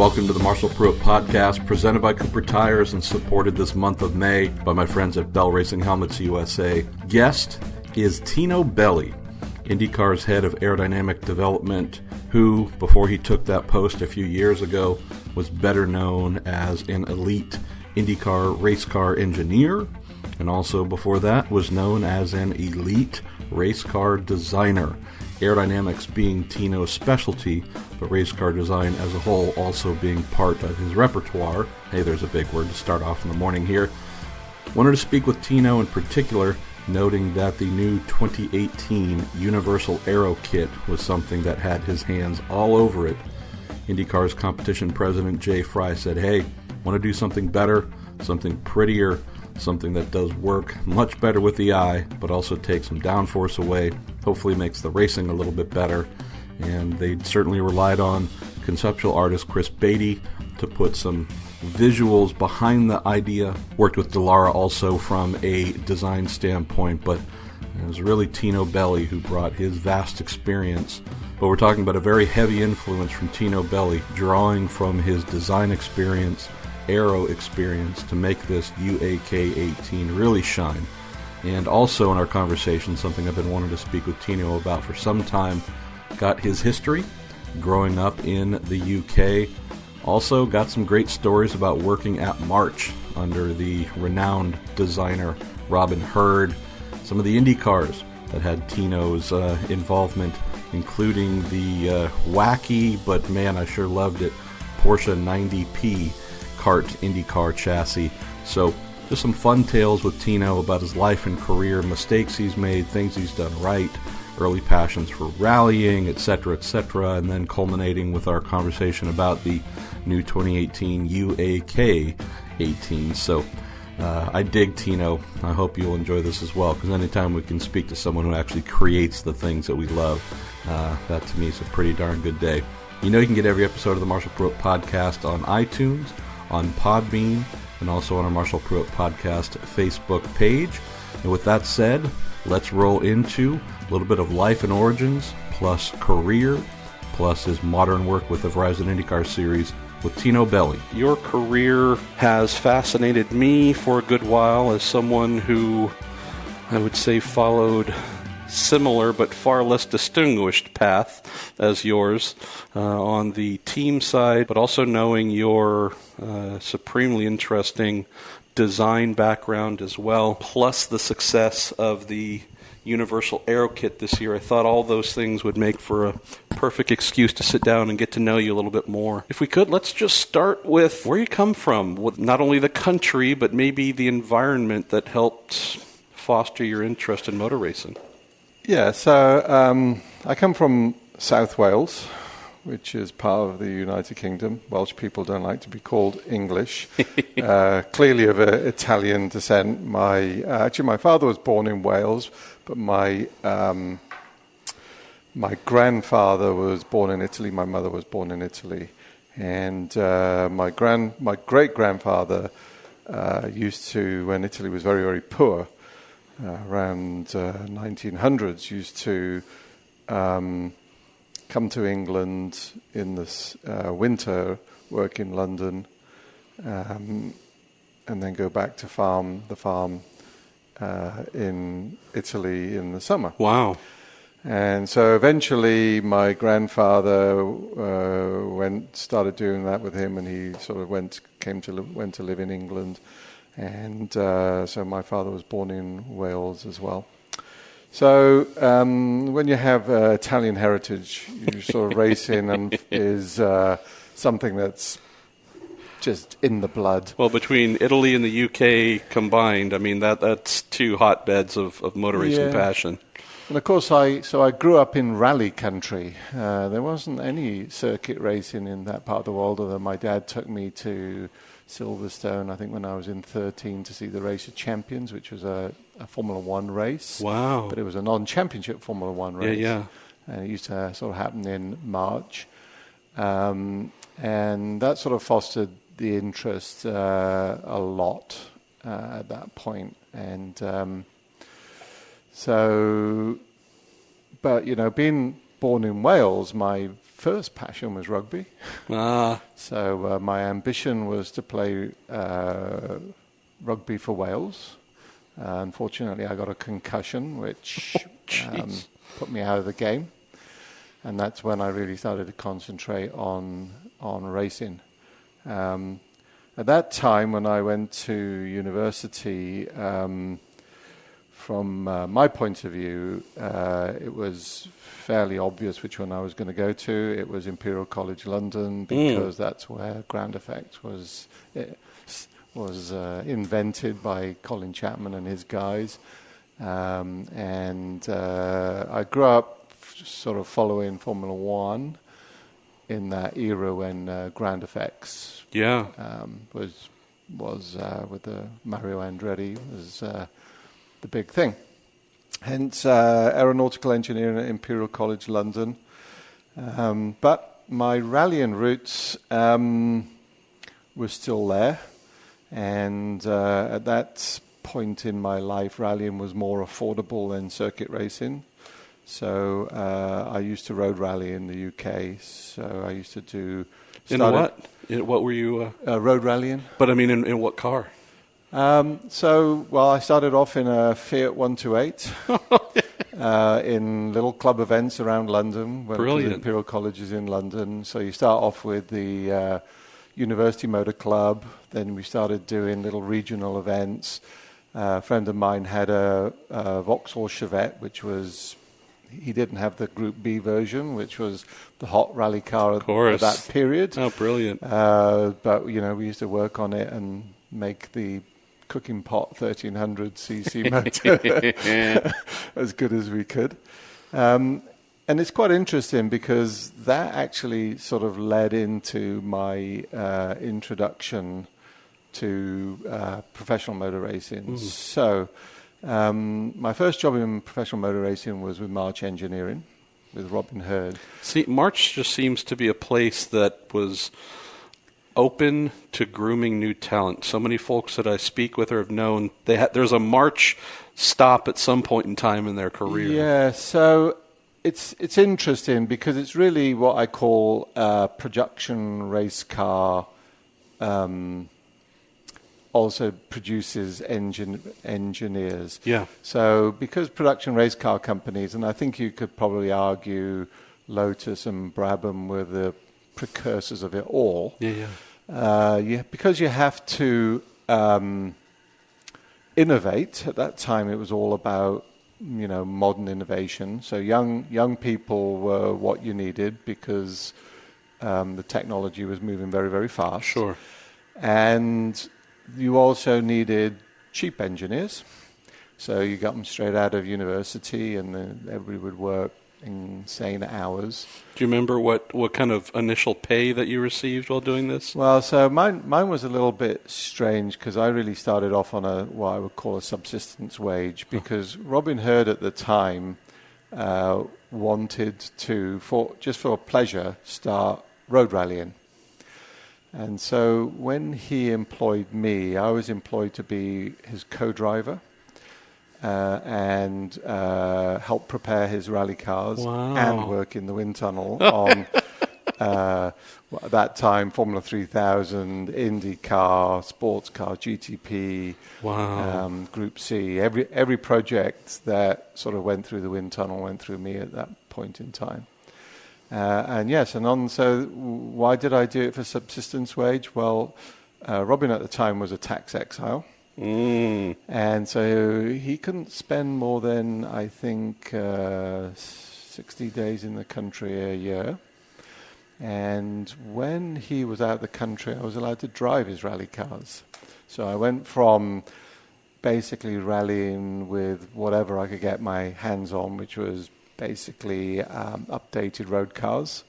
Welcome to the Marshall Pruett Podcast, presented by Cooper Tires and supported this month of May by my friends at Bell Racing Helmets USA. Guest is Tino Belli, IndyCar's head of aerodynamic development, who, before he took that post a few years ago, was better known as an elite IndyCar race car engineer, and also before that was known as an elite race car designer. Aerodynamics being Tino's specialty, but race car design as a whole also being part of his repertoire. Hey, there's a big word to start off in the morning here. Wanted to speak with Tino in particular, noting that the new 2018 Universal Aero Kit was something that had his hands all over it. IndyCar's competition president Jay Fry said, hey, want to do something better, something prettier, something that does work much better with the eye, but also takes some downforce away, hopefully makes the racing a little bit better. And they certainly relied on conceptual artist Chris Beatty to put some visuals behind the idea. Worked with Delara also from a design standpoint, but it was really Tino Belli who brought his vast experience. But we're talking about a very heavy influence from Tino Belli, drawing from his design experience, aero experience, to make this UAK18 really shine. And also in our conversation, something I've been wanting to speak with Tino about for some time, got his history growing up in the UK. Also got some great stories about working at March under the renowned designer Robin Hurd. Some of the Indy cars that had Tino's involvement, including the wacky, but man, I sure loved it, Porsche 90P kart IndyCar chassis. So just some fun tales with Tino about his life and career, mistakes he's made, things he's done right, early passions for rallying, etc., and then culminating with our conversation about the new 2018 UAK 18. So I dig Tino. I hope you'll enjoy this as well, because anytime we can speak to someone who actually creates the things that we love, that to me is a pretty darn good day. You know you can get every episode of the Marshall Pruett Podcast on iTunes, on Podbean, and also on our Marshall Pruett Podcast Facebook page. And with that said, let's roll into a little bit of life and origins, plus career, plus his modern work with the Verizon IndyCar Series with Tino Belli. Your career has fascinated me for a good while as someone who, I would say, followed similar but far less distinguished path as yours on the team side, but also knowing your supremely interesting design background as well, plus the success of the Universal Aero Kit this year. I thought all those things would make for a perfect excuse to sit down and get to know you a little bit more. If we could, let's just start with where you come from, with not only the country, but maybe the environment that helped foster your interest in motor racing. Yeah, so I come from South Wales, which is part of the United Kingdom. Welsh people don't like to be called English. Clearly of Italian descent. Actually, my father was born in Wales, but my grandfather was born in Italy. My mother was born in Italy, and my great-grandfather used to, when Italy was very, very poor, around 1900s, used to come to England in this winter, work in London, and then go back to the farm in Italy in the summer. Wow. And so eventually my grandfather started doing that with him, and he sort of went to live in England. And so my father was born in Wales as well. So when you have Italian heritage, you sort of racing and is something that's just in the blood. Well, between Italy and the UK combined, I mean, that's two hotbeds of motor racing passion. And of course, I grew up in rally country. There wasn't any circuit racing in that part of the world, although my dad took me to Silverstone, I think when I was in 13, to see the Race of Champions, which was a Formula One race. Wow. But it was a non-championship Formula One race. Yeah. And it used to sort of happen in March. And that sort of fostered the interest a lot at that point. And so, but, you know, being born in Wales, my first passion was rugby. Ah. So my ambition was to play rugby for Wales. Unfortunately, I got a concussion, which put me out of the game. And that's when I really started to concentrate on racing. At that time, when I went to university, from my point of view, it was fairly obvious which one I was going to go to. It was Imperial College London, because that's where ground effects was invented by Colin Chapman and his guys. And I grew up sort of following Formula One in that era when ground effects was with Mario Andretti was the big thing. Hence aeronautical engineering at Imperial College London. But my rallying roots were still there. And at that point in my life, rallying was more affordable than circuit racing. So I used to road rally in the UK. So I used to do... What were you... road rallying. But I mean, in what car? I started off in a Fiat 128 in little club events around London. Went to the Imperial Colleges in London. So you start off with the University Motor Club. Then we started doing little regional events. A friend of mine had a Vauxhall Chevette, which was... He didn't have the Group B version, which was the hot rally car at that period. Oh, brilliant. But, we used to work on it and make the cooking pot 1300cc motor as good as we could. And it's quite interesting because that actually sort of led into my introduction to professional motor racing. So... my first job in professional motor racing was with March Engineering, with Robin Hurd. See, March just seems to be a place that was open to grooming new talent. So many folks that I speak with or have known, there's a March stop at some point in time in their career. Yeah, so it's interesting because it's really what I call production race car. Also produces engineers. Yeah. So because production race car companies, and I think you could probably argue Lotus and Brabham were the precursors of it all. Because you have to innovate. At that time, it was all about modern innovation. So young people were what you needed because the technology was moving very, very fast. Sure. And you also needed cheap engineers. So you got them straight out of university and everybody would work insane hours. Do you remember what kind of initial pay that you received while doing this? Well, so mine was a little bit strange because I really started off on what I would call a subsistence wage because Robin Hurd at the time wanted to, just for pleasure, start road rallying. And so when he employed me, I was employed to be his co-driver and help prepare his rally cars and work in the wind tunnel on, at that time, Formula 3000, IndyCar, sports car, GTP, Group C. Every project that sort of went through the wind tunnel went through me at that point in time. So why did I do it for subsistence wage? Well, Robin at the time was a tax exile. And so he couldn't spend more than, I think, 60 days in the country a year. And when he was out of the country, I was allowed to drive his rally cars. So I went from basically rallying with whatever I could get my hands on, which was basically updated road cars,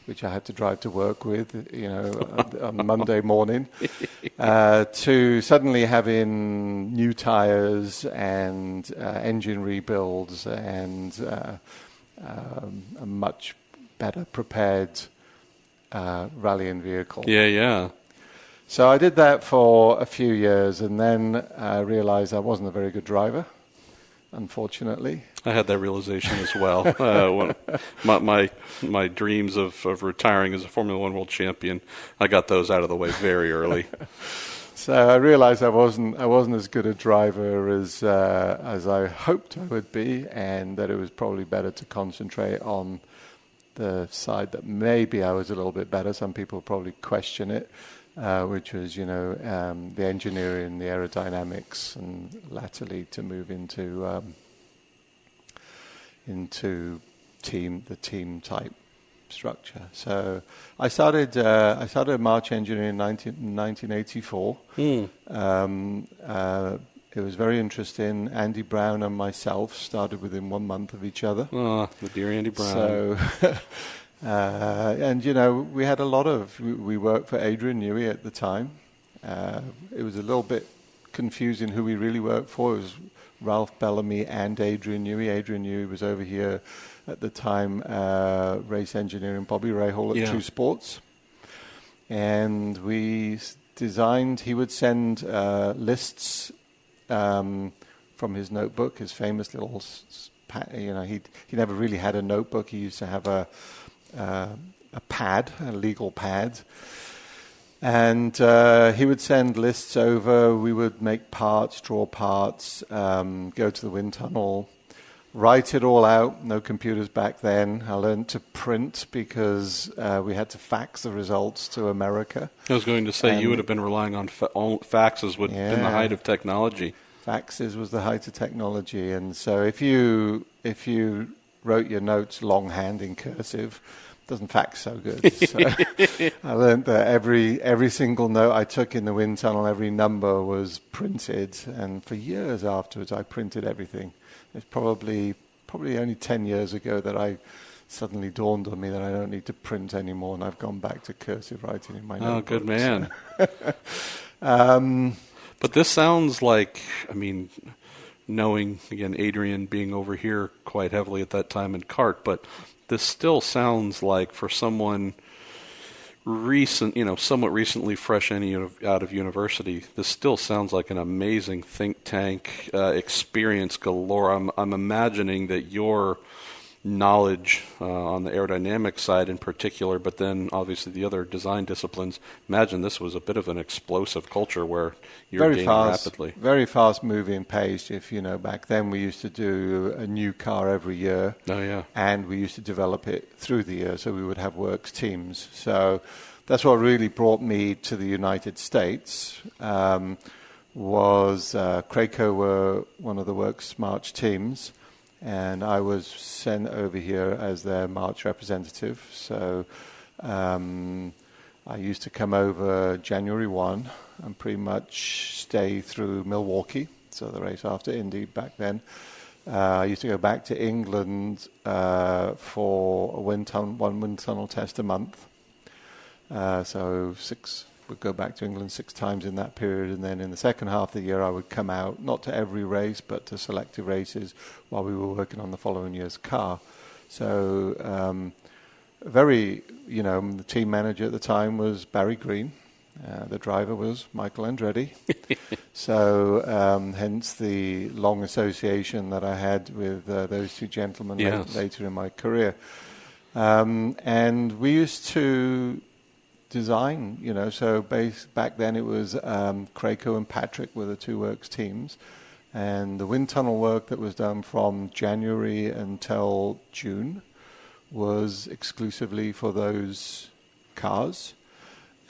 which I had to drive to work with, on Monday morning, to suddenly having new tires and engine rebuilds and a much better prepared rallying vehicle. Yeah. So I did that for a few years, and then I realized I wasn't a very good driver. unfortunately. I had that realization as well. When my dreams of retiring as a Formula One world champion, I got those out of the way very early. So I realized I wasn't as good a driver as I hoped I would be, and that it was probably better to concentrate on the side that maybe I was a little bit better. Some people probably question it, which was, the engineering, the aerodynamics, and latterly to move into the team type structure. So I started March engineering in 1984. It was very interesting. Andy Brown and myself started within 1 month of each other. Oh, the dear Andy Brown. So, and we had we worked for Adrian Newey at the time. It was a little bit confusing who we really worked for. It was Ralph Bellamy and Adrian Newey. Adrian Newey was over here at the time, race engineering Bobby Rahal at Two Sports. And we designed, he would send lists from his notebook, his famous little, he never really had a notebook. He used to have a pad, a legal pad. And he would send lists over. We would make parts, draw parts, go to the wind tunnel, write it all out. No computers back then. I learned to print because we had to fax the results to America. I was going to say, you would have been relying on faxes would have been the height of technology. Faxes was the height of technology. And so if you wrote your notes longhand in cursive, doesn't fax so good. So I learned that every single note I took in the wind tunnel, every number was printed, and for years afterwards I printed everything. It's probably only 10 years ago that I suddenly dawned on me that I don't need to print anymore, and I've gone back to cursive writing in my notebooks. Oh, good man. But this sounds like, knowing, again, Adrian being over here quite heavily at that time in kart, but this still sounds like for someone somewhat recently fresh out of university, this still sounds like an amazing think tank experience galore. I'm imagining that your knowledge on the aerodynamic side in particular, but then obviously the other design disciplines, imagine this was a bit of an explosive culture where you're gaining rapidly. Very fast moving pace. If back then we used to do a new car every year. Oh yeah. And we used to develop it through the year, so we would have works teams. So that's what really brought me to the United States. Was Craco were one of the works March teams, and I was sent over here as their March representative. So I used to come over January 1 and pretty much stay through Milwaukee, so the race after Indy back then. I used to go back to England for one wind tunnel test a month. So would go back to England 6 times in that period, and then in the second half of the year I would come out, not to every race, but to selective races while we were working on the following year's car. So the team manager at the time was Barry Green. The driver was Michael Andretti. So hence the long association that I had with those two gentlemen later in my career. And we used to design, so back then it was Craco and Patrick were the two works teams, and the wind tunnel work that was done from January until June was exclusively for those cars,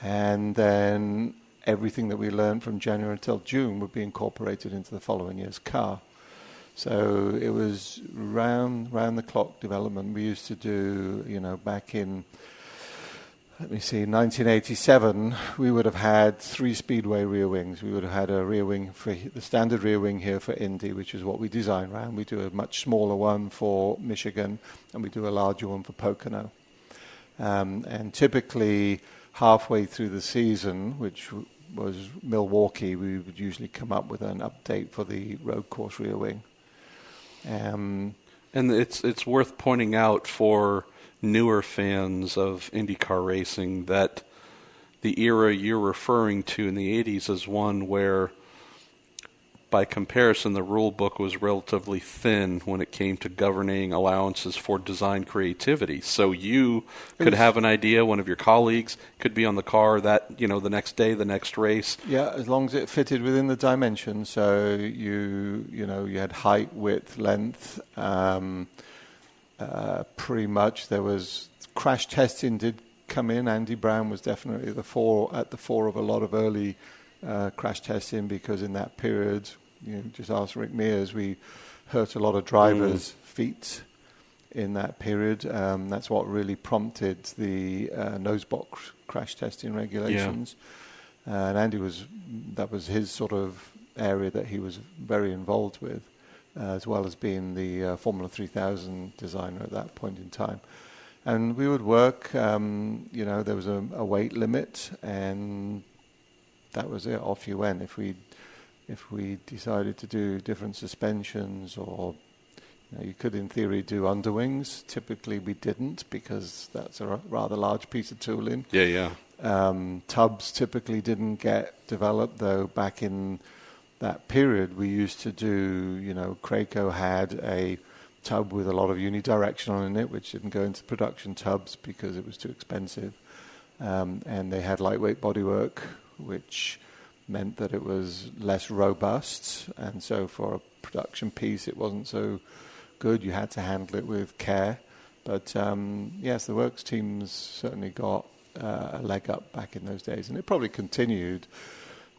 and then everything that we learned from January until June would be incorporated into the following year's car. So it was round the clock development. We used to do, back in 1987, we would have had 3 speedway rear wings. We would have had a rear wing for the standard rear wing here for Indy, which is what we design around. We do a much smaller one for Michigan, and we do a larger one for Pocono. And typically, halfway through the season, which was Milwaukee, we would usually come up with an update for the road course rear wing. And it's worth pointing out for newer fans of IndyCar racing that the era you're referring to in the 80s is one where by comparison, the rule book was relatively thin when it came to governing allowances for design creativity. So you could have an idea, one of your colleagues could be on the car that, the next day, the next race. Yeah, as long as it fitted within the dimensions. So you had height, width, length. Pretty much there was crash testing did come in. Andy Brown was definitely at the fore of a lot of early crash testing, because in that period, just ask Rick Mears, we hurt a lot of drivers' feet in that period. That's what really prompted the nose box crash testing regulations. Yeah. And Andy that was his sort of area that he was very involved with, as well as being the Formula 3000 designer at that point in time. And we would work, there was a weight limit, and that was it. Off you went. If we decided to do different suspensions, or you could in theory do underwings. Typically we didn't, because that's a rather large piece of tooling. Yeah. Tubs typically didn't get developed, though. Back in that period, we used to do, Craco had a tub with a lot of unidirectional in it, which didn't go into production tubs because it was too expensive. And they had lightweight bodywork, which meant that it was less robust. And so for a production piece, it wasn't so good. You had to handle it with care. But yes, the works teams certainly got a leg up back in those days. And it probably continued,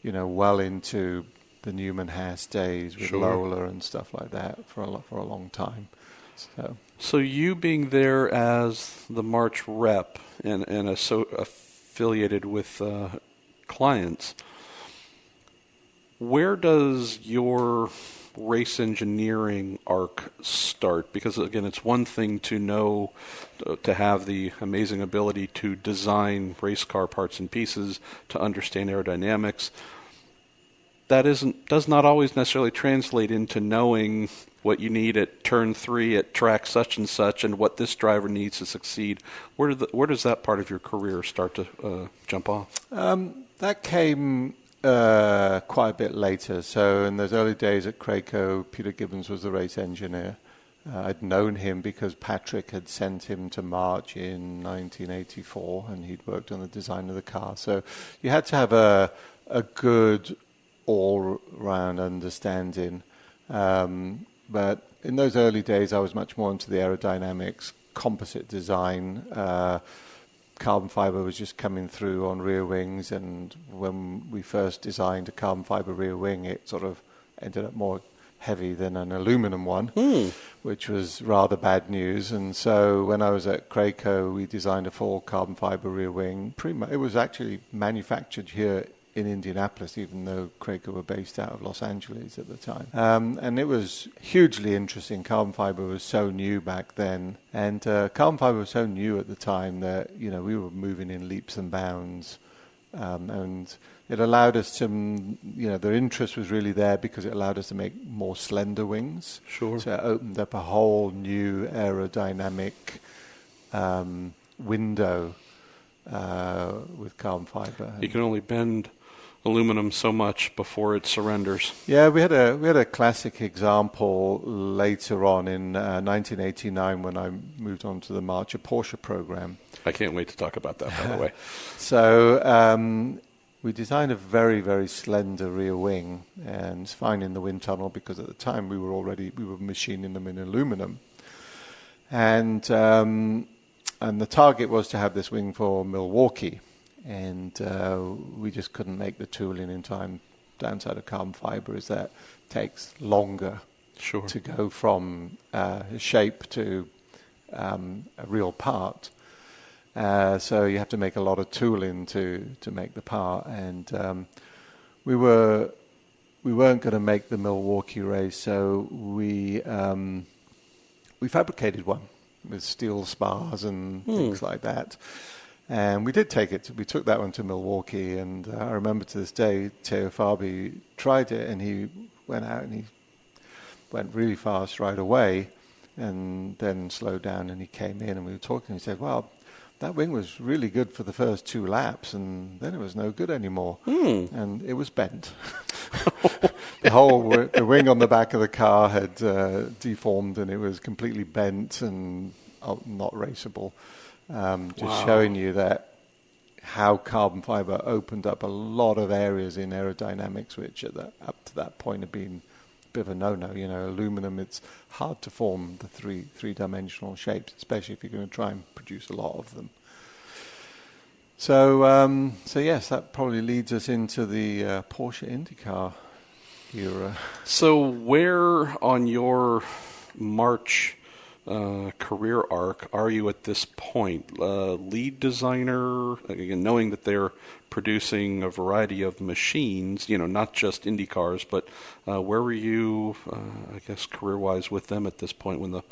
well into the Newman-Haas days with Lola and stuff like that for a long time. So you being there as the March rep and affiliated with clients, where does your race engineering arc start? Because again, it's one thing to know, to have the amazing ability to design race car parts and pieces, to understand aerodynamics. That does not always necessarily translate into knowing what you need at turn 3 at track such and such, and what this driver needs to succeed. Where does that part of your career start to jump off? That came quite a bit later. So in those early days at Craco, Peter Gibbons was the race engineer. I'd known him because Patrick had sent him to March in 1984, and he'd worked on the design of the car. So you had to have a good all-round understanding. But in those early days, I was much more into the aerodynamics, composite design. Carbon fiber was just coming through on rear wings, and when we first designed a carbon fiber rear wing, it sort of ended up more heavy than an aluminum one, which was rather bad news. And so when I was at Craco, we designed a full carbon fiber rear wing. It was actually manufactured here in Indianapolis, even though Craco were based out of Los Angeles at the time. And it was hugely interesting. Carbon fiber was so new back then. And carbon fiber was so new at the time that, we were moving in leaps and bounds. And it allowed us to, their interest was really there because it allowed us to make more slender wings. Sure. So it opened up a whole new aerodynamic window with carbon fiber. You can only bend aluminum so much before it surrenders. Yeah, we had a classic example later on in 1989 when I moved on to the March-Porsche program. I can't wait to talk about that, by the way. So we designed a very, very slender rear wing, and it's fine in the wind tunnel because at the time we were machining them in aluminum. And the target was to have this wing for Milwaukee. And we just couldn't make the tooling in time. Downside of carbon fiber is that it takes longer to go from shape to a real part. So you have to make a lot of tooling to make the part. And we weren't going to make the Milwaukee race, so we fabricated one with steel spars and things like that. And we did take it. We took that one to Milwaukee, and I remember to this day, Theo Fabi tried it, and he went out and he went really fast right away, and then slowed down, and he came in, and we were talking, and he said, well, that wing was really good for the first 2 laps, and then it was no good anymore. And it was bent. the wing on the back of the car had deformed, and it was completely bent and not raceable. Just showing you that how carbon fiber opened up a lot of areas in aerodynamics, which up to that point had been a bit of a no-no. You know, aluminum, it's hard to form the three-dimensional shapes, especially if you're going to try and produce a lot of them. So yes, that probably leads us into the Porsche IndyCar era. So where on your March career arc are you at this point? Lead designer, again, knowing that they're producing a variety of machines, not just Indy cars, but where were you, I guess, career-wise with them at this point when the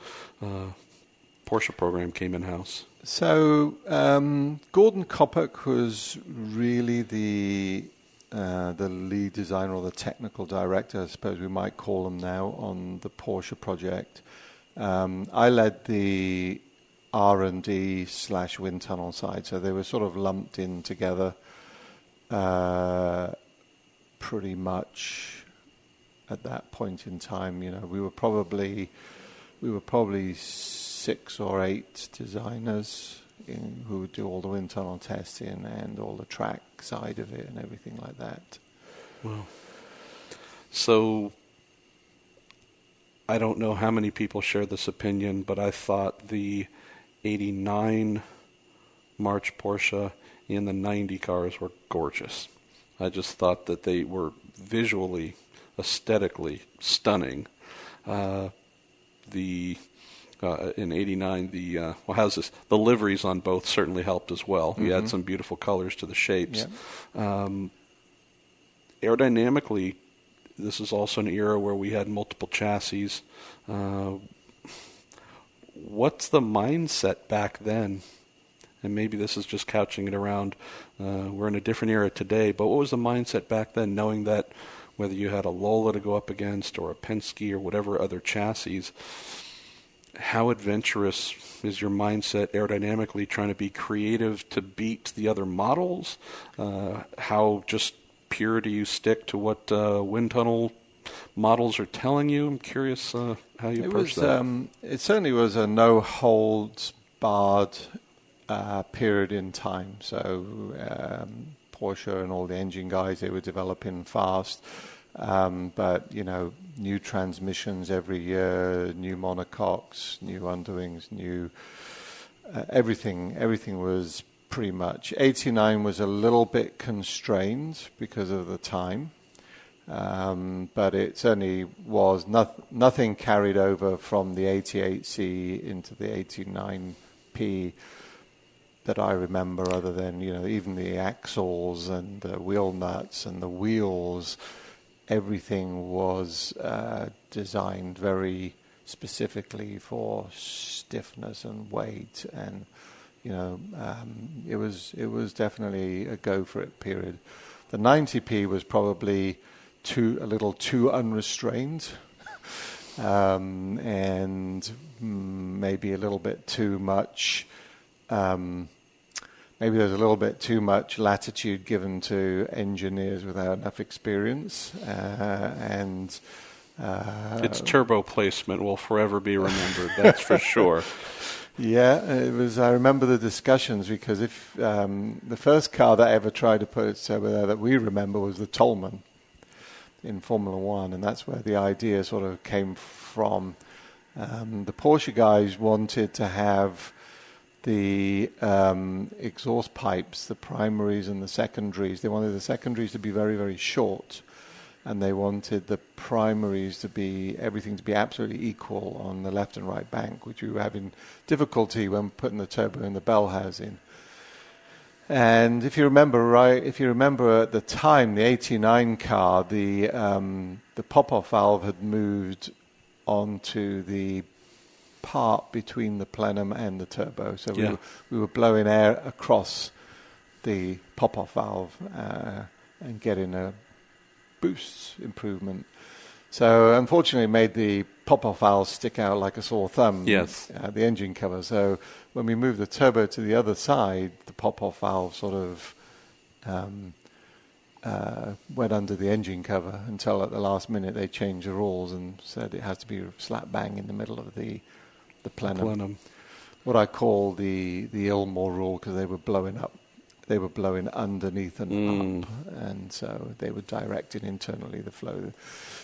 Porsche program came in-house? So Gordon Kopeck was really the lead designer or the technical director, I suppose we might call him now, on the Porsche project. I led the R&D/wind tunnel side, so they were sort of lumped in together pretty much at that point in time. We were probably 6 or 8 designers who would do all the wind tunnel testing and all the track side of it and everything like that. Wow. So I don't know how many people share this opinion, but I thought the 89 March-Porsche and the 90 cars were gorgeous. I just thought that they were visually, aesthetically stunning. In 89, the liveries on both certainly helped as well. Mm-hmm. You had some beautiful colors to the shapes. Yeah. Aerodynamically, this is also an era where we had multiple chassis. What's the mindset back then? And maybe this is just couching it around, we're in a different era today, but what was the mindset back then, knowing that whether you had a Lola to go up against or a Penske or whatever other chassis, how adventurous is your mindset aerodynamically, trying to be creative to beat the other models? How just pure do you stick to what wind tunnel models are telling you? I'm curious how you approach that. It certainly was a no holds barred period in time. So Porsche and all the engine guys, they were developing fast. But, new transmissions every year, new monocoques, new underwings, new everything was pretty much. 89 was a little bit constrained because of the time. But it certainly was nothing carried over from the 88C into the 89P that I remember, other than, even the axles and the wheel nuts and the wheels. Everything was designed very specifically for stiffness and weight, and it was definitely a go for it period. The 90P was probably a little too unrestrained, and maybe a little bit too much. Maybe there's a little bit too much latitude given to engineers without enough experience, and its turbo placement will forever be remembered. That's for sure. Yeah, it was. I remember the discussions, because if the first car that ever tried to put its turbo there that we remember was the Tolman in Formula One, and that's where the idea sort of came from. The Porsche guys wanted to have the exhaust pipes, the primaries and the secondaries. They wanted the secondaries to be very, very short, and they wanted the primaries to be everything to be absolutely equal on the left and right bank, which we were having difficulty when putting the turbo in the bell housing. And if you remember at the time, the 89 car, the pop-off valve had moved onto the part between the plenum and the turbo, so we were blowing air across the pop-off valve and getting a boost improvement. So unfortunately it made the pop-off valve stick out like a sore thumb. Yes. The engine cover. So when we moved the turbo to the other side, the pop-off valve sort of went under the engine cover until at the last minute they changed the rules and said it has to be slap bang in the middle of the plenum. What I call the Ilmore rule, because they were blowing up. They were blowing underneath and up, and so they were directing internally the flow.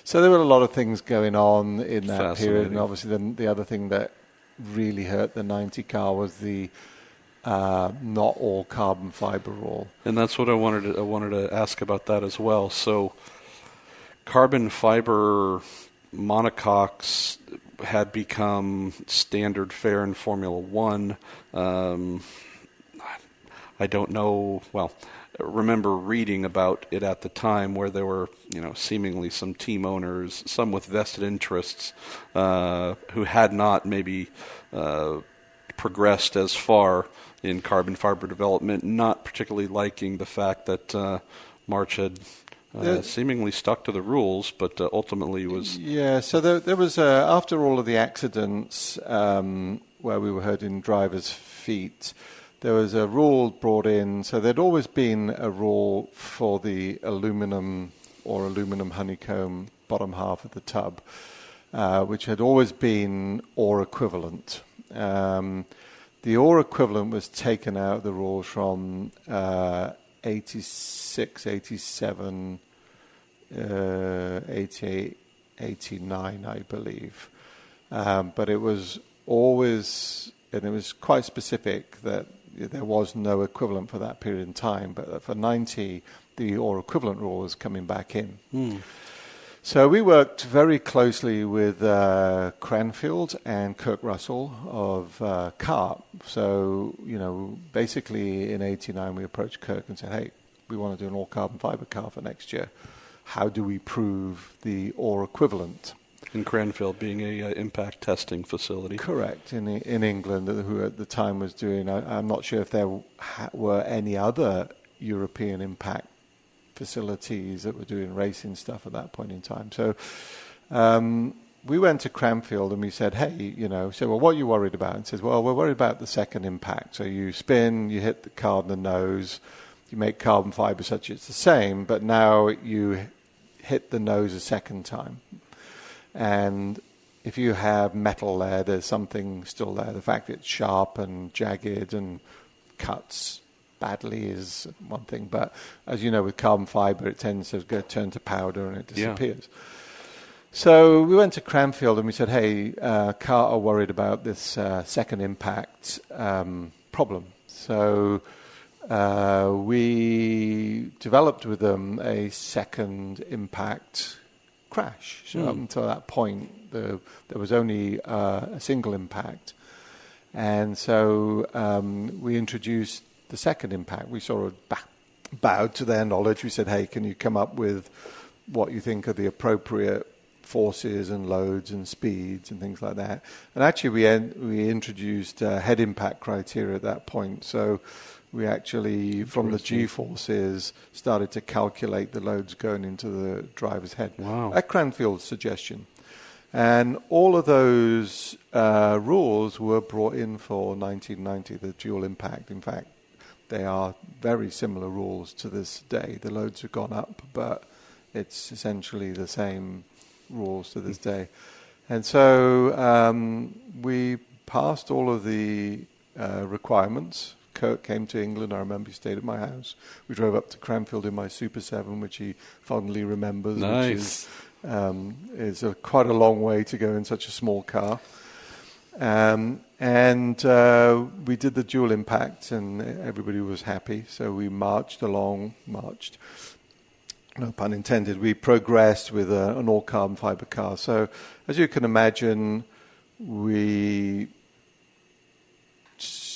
So there were a lot of things going on in that period, and obviously then the other thing that really hurt the 90 car was the not all carbon fiber rule. And that's what I wanted to ask about that as well. So carbon fiber monocoques had become standard fare in Formula One. I don't know, well, remember reading about it at the time where there were, seemingly some team owners, some with vested interests, who had not maybe progressed as far in carbon fiber development, not particularly liking the fact that March had seemingly stuck to the rules, but ultimately was... Yeah, so there was, after all of the accidents where we were hurting drivers' feet, there was a rule brought in. So there'd always been a rule for the aluminum or aluminum honeycomb bottom half of the tub, which had always been ore equivalent. The ore equivalent was taken out of the rules from 86, 87, 88, 89, I believe. But it was always, and it was quite specific that there was no equivalent for that period in time. But for 90, the ore equivalent rule was coming back in. So we worked very closely with Cranfield and Kirk Russell of CART. So, basically in 89 we approached Kirk and said, hey, we want to do an all-carbon fiber car for next year. How do we prove the ore equivalent? In Cranfield being a impact testing facility. Correct, in England, who at the time was doing, I'm not sure if there were any other European impact facilities that were doing racing stuff at that point in time. So we went to Cranfield and we said, hey, so well, what are you worried about? And says, well, we're worried about the second impact. So you spin, you hit the car in the nose, you make carbon fiber such it's the same, but now you hit the nose a second time. And if you have metal there, there's something still there. The fact that it's sharp and jagged and cuts badly is one thing, but as you know, with carbon fiber, it tends to turn to powder and it disappears. Yeah. So we went to Cranfield and we said, hey, CART are worried about this second impact problem. So we developed with them a second impact crash. So up until that point, there was only a single impact. And so we introduced the second impact. We sort of bowed to their knowledge. We said, hey, can you come up with what you think are the appropriate forces and loads and speeds and things like that? And actually we introduced head impact criteria at that point. So we actually, from the G-forces, started to calculate the loads going into the driver's head. Wow. At Cranfield's suggestion. And all of those rules were brought in for 1990, the dual impact. In fact, they are very similar rules to this day. The loads have gone up, but it's essentially the same rules to this day. And so we passed all of the requirements. Kirk came to England. I remember he stayed at my house. We drove up to Cranfield in my Super 7, which he fondly remembers. Nice. Which is quite a long way to go in such a small car. And we did the dual impact, and everybody was happy. So we marched, no pun intended, we progressed with an all-carbon fiber car. So as you can imagine, the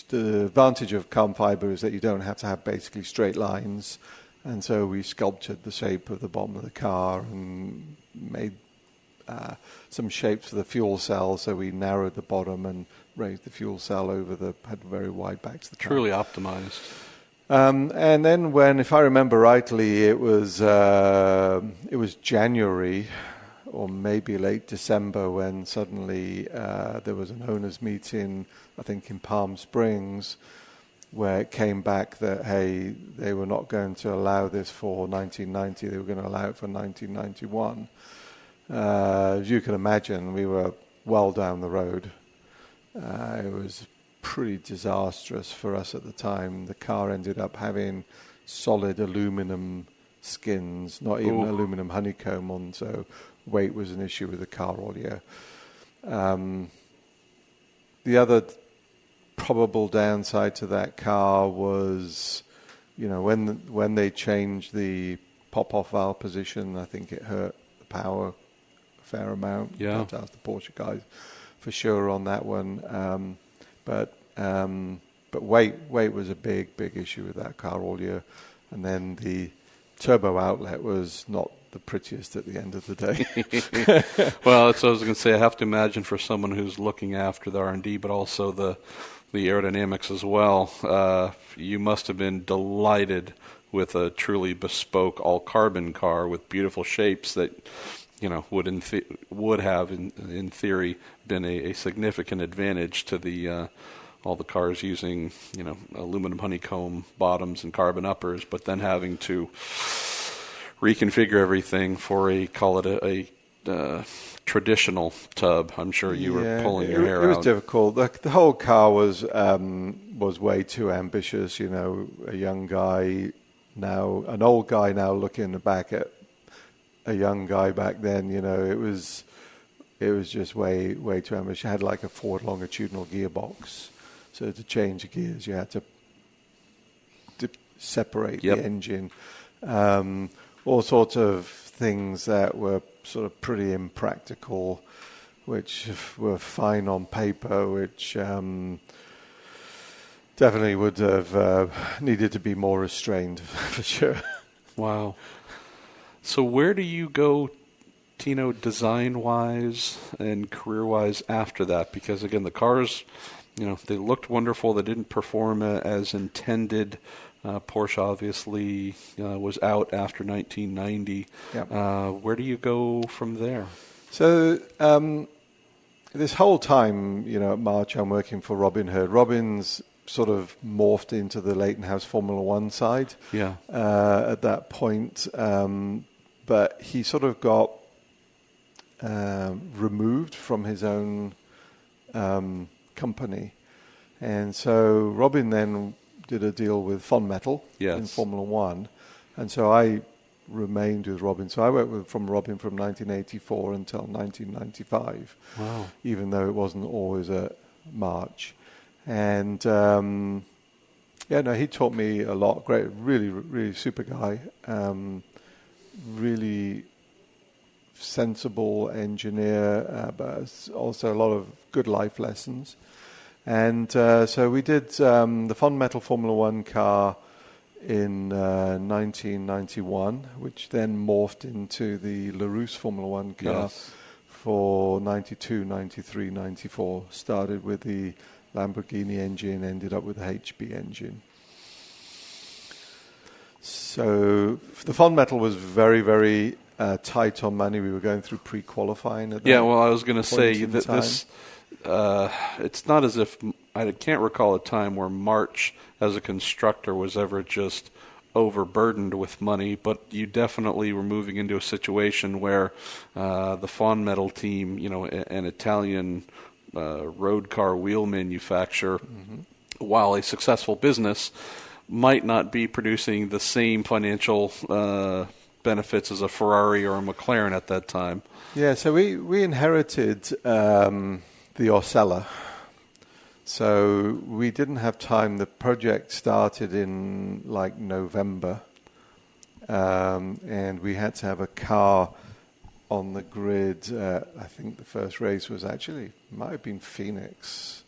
advantage of carbon fiber is that you don't have to have basically straight lines. And so we sculptured the shape of the bottom of the car and made some shapes for the fuel cell. So we narrowed the bottom and raised the fuel cell had very wide backs. Truly optimized. And then when, if I remember rightly, it was January or maybe late December when suddenly there was an owners' meeting, I think in Palm Springs, where it came back that, hey, they were not going to allow this for 1990, they were going to allow it for 1991. As you can imagine, we were well down the road. It was pretty disastrous for us at the time. The car ended up having solid aluminum skins, not even aluminum honeycomb on, so weight was an issue with the car all year. The other probable downside to that car was, when they changed the pop-off valve position, I think it hurt the power a fair amount. Yeah. I'd ask the Porsche guys for sure on that one. But weight was a big issue with that car all year. And then the turbo outlet was not the prettiest at the end of the day. Well, that's what I was going to say. I have to imagine for someone who's looking after the R&D, but also the aerodynamics as well, you must have been delighted with a truly bespoke all-carbon car with beautiful shapes that, would have in theory been a significant advantage to the all the cars using aluminum honeycomb bottoms and carbon uppers, but then having to reconfigure everything for a traditional tub. I'm sure you were pulling your hair out. It was difficult. The whole car was way too ambitious. A young guy now, an old guy now looking back at a young guy back then. It was just way too ambitious. You had like a forward longitudinal gearbox, so to change the gears you had to separate the engine. All sorts of things that were sort of pretty impractical, which were fine on paper, which definitely would have needed to be more restrained for sure. Wow. So where do you go, Tino, design-wise and career-wise after that? Because, again, the cars, they looked wonderful. They didn't perform as intended. Porsche obviously was out after 1990. Yep. Where do you go from there? So this whole time, at March, I'm working for Robin Hood. Robin's sort of morphed into the Leighton House Formula One side at that point. But he sort of got removed from his own company. And so Robin then did a deal with Fond Metal in Formula One. And so I remained with Robin. So I worked from Robin from 1984 until 1995. Wow. Even though it wasn't always at March. And he taught me a lot. Great, really, really super guy. Really sensible engineer, but also a lot of good life lessons. And so we did the Fond Metal Formula One car in 1991, which then morphed into the LaRousse Formula One car for 92, 93, 94. Started with the Lamborghini engine, ended up with the HB engine. So the Fond Metal was very, very tight on money. We were going through pre-qualifying at that I was going to say that this... it's not as if I can't recall a time where March as a constructor was ever just overburdened with money, but you definitely were moving into a situation where the Fond Metal team, an Italian road car wheel manufacturer, while a successful business, might not be producing the same financial benefits as a Ferrari or a McLaren at that time. Yeah, so we inherited the Orcella. So we didn't have time. The project started in November, and we had to have a car on the grid. I think the first race might have been Phoenix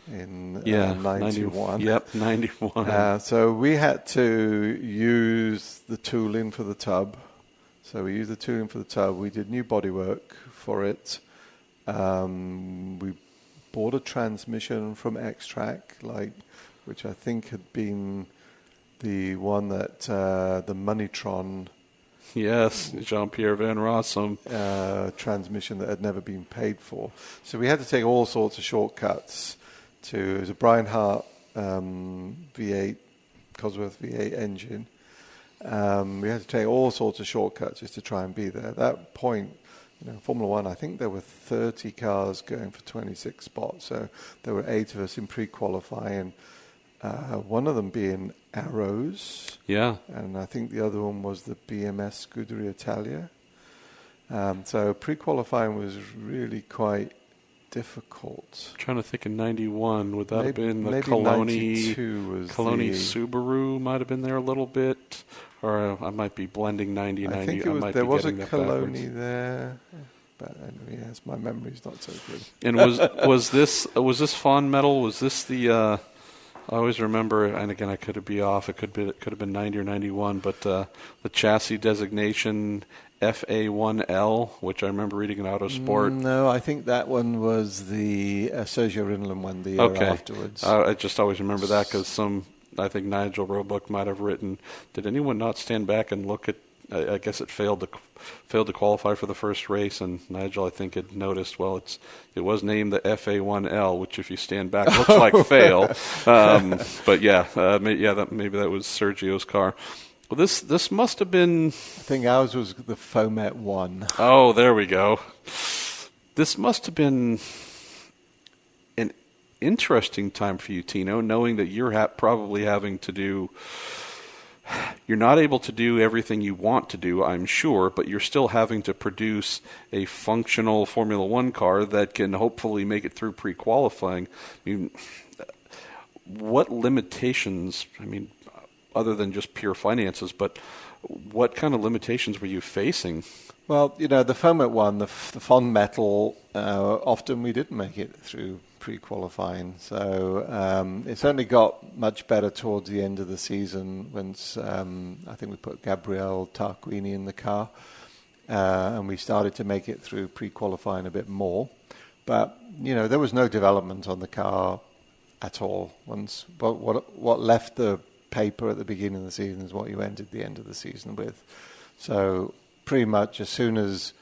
in 91. 91. So we had to use the tooling for the tub. So we used the tooling for the tub. We did new bodywork for it. We bought a transmission from X-Track, which I think had been the one that the Moneytron. Yes, Jean-Pierre Van Rossum. Transmission that had never been paid for. So we had to take all sorts of shortcuts. It was a Brian Hart V8, Cosworth V8 engine. We had to take all sorts of shortcuts just to try and be there. At that point, Formula One, I think there were 30 cars going for 26 spots. So there were 8 of us in pre-qualifying. One of them being Arrows. Yeah. And I think the other one was the BMS Scuderia Italia. So pre-qualifying was really quite difficult. I'm trying to think of 91. Would that have been the maybe Coloni? 92 was Coloni Subaru might have been there a little bit. Or I might be blending 90 and 90. I think there was a Coloni there. But yes, my memory's not so good. And was this Fawn Metal? Was this the? I always remember, and again, I could be off. It could have been 90 or 91. But the chassis designation FA1L, which I remember reading in Autosport. No, I think that one was the Sergio Rinlin one the year afterwards. I just always remember that because I think Nigel Roebuck might have written, did anyone not stand back and look at, I guess it failed to qualify for the first race, and Nigel, I think, had noticed, well, it was named the FA1L, which if you stand back looks like fail. But maybe that was Sergio's car. Well, this must have been... I think ours was the Fomet 1. Oh, there we go. This must have been an interesting time for you, Tino, knowing that you're probably having to do... You're not able to do everything you want to do, I'm sure, but you're still having to produce a functional Formula One car that can hopefully make it through pre-qualifying. I mean, what limitations, other than just pure finances, but what kind of limitations were you facing? Well, the Fomet one, the Fond Metal, often we didn't make it through pre-qualifying. So it certainly got much better towards the end of the season once I think we put Gabriele Tarquini in the car and we started to make it through pre-qualifying a bit more. But, there was no development on the car at all. But what left the paper at the beginning of the season is what you ended the end of the season with. So pretty much as soon as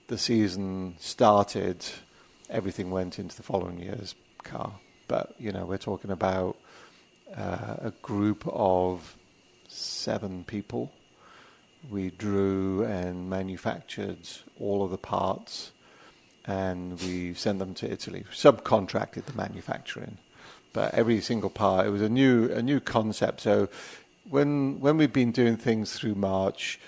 the season started, everything went into the following year's car. But, we're talking about a group of 7 people. We drew and manufactured all of the parts, and we sent them to Italy. Subcontracted the manufacturing. But every single part, it was a new concept. So when we've been doing things through March,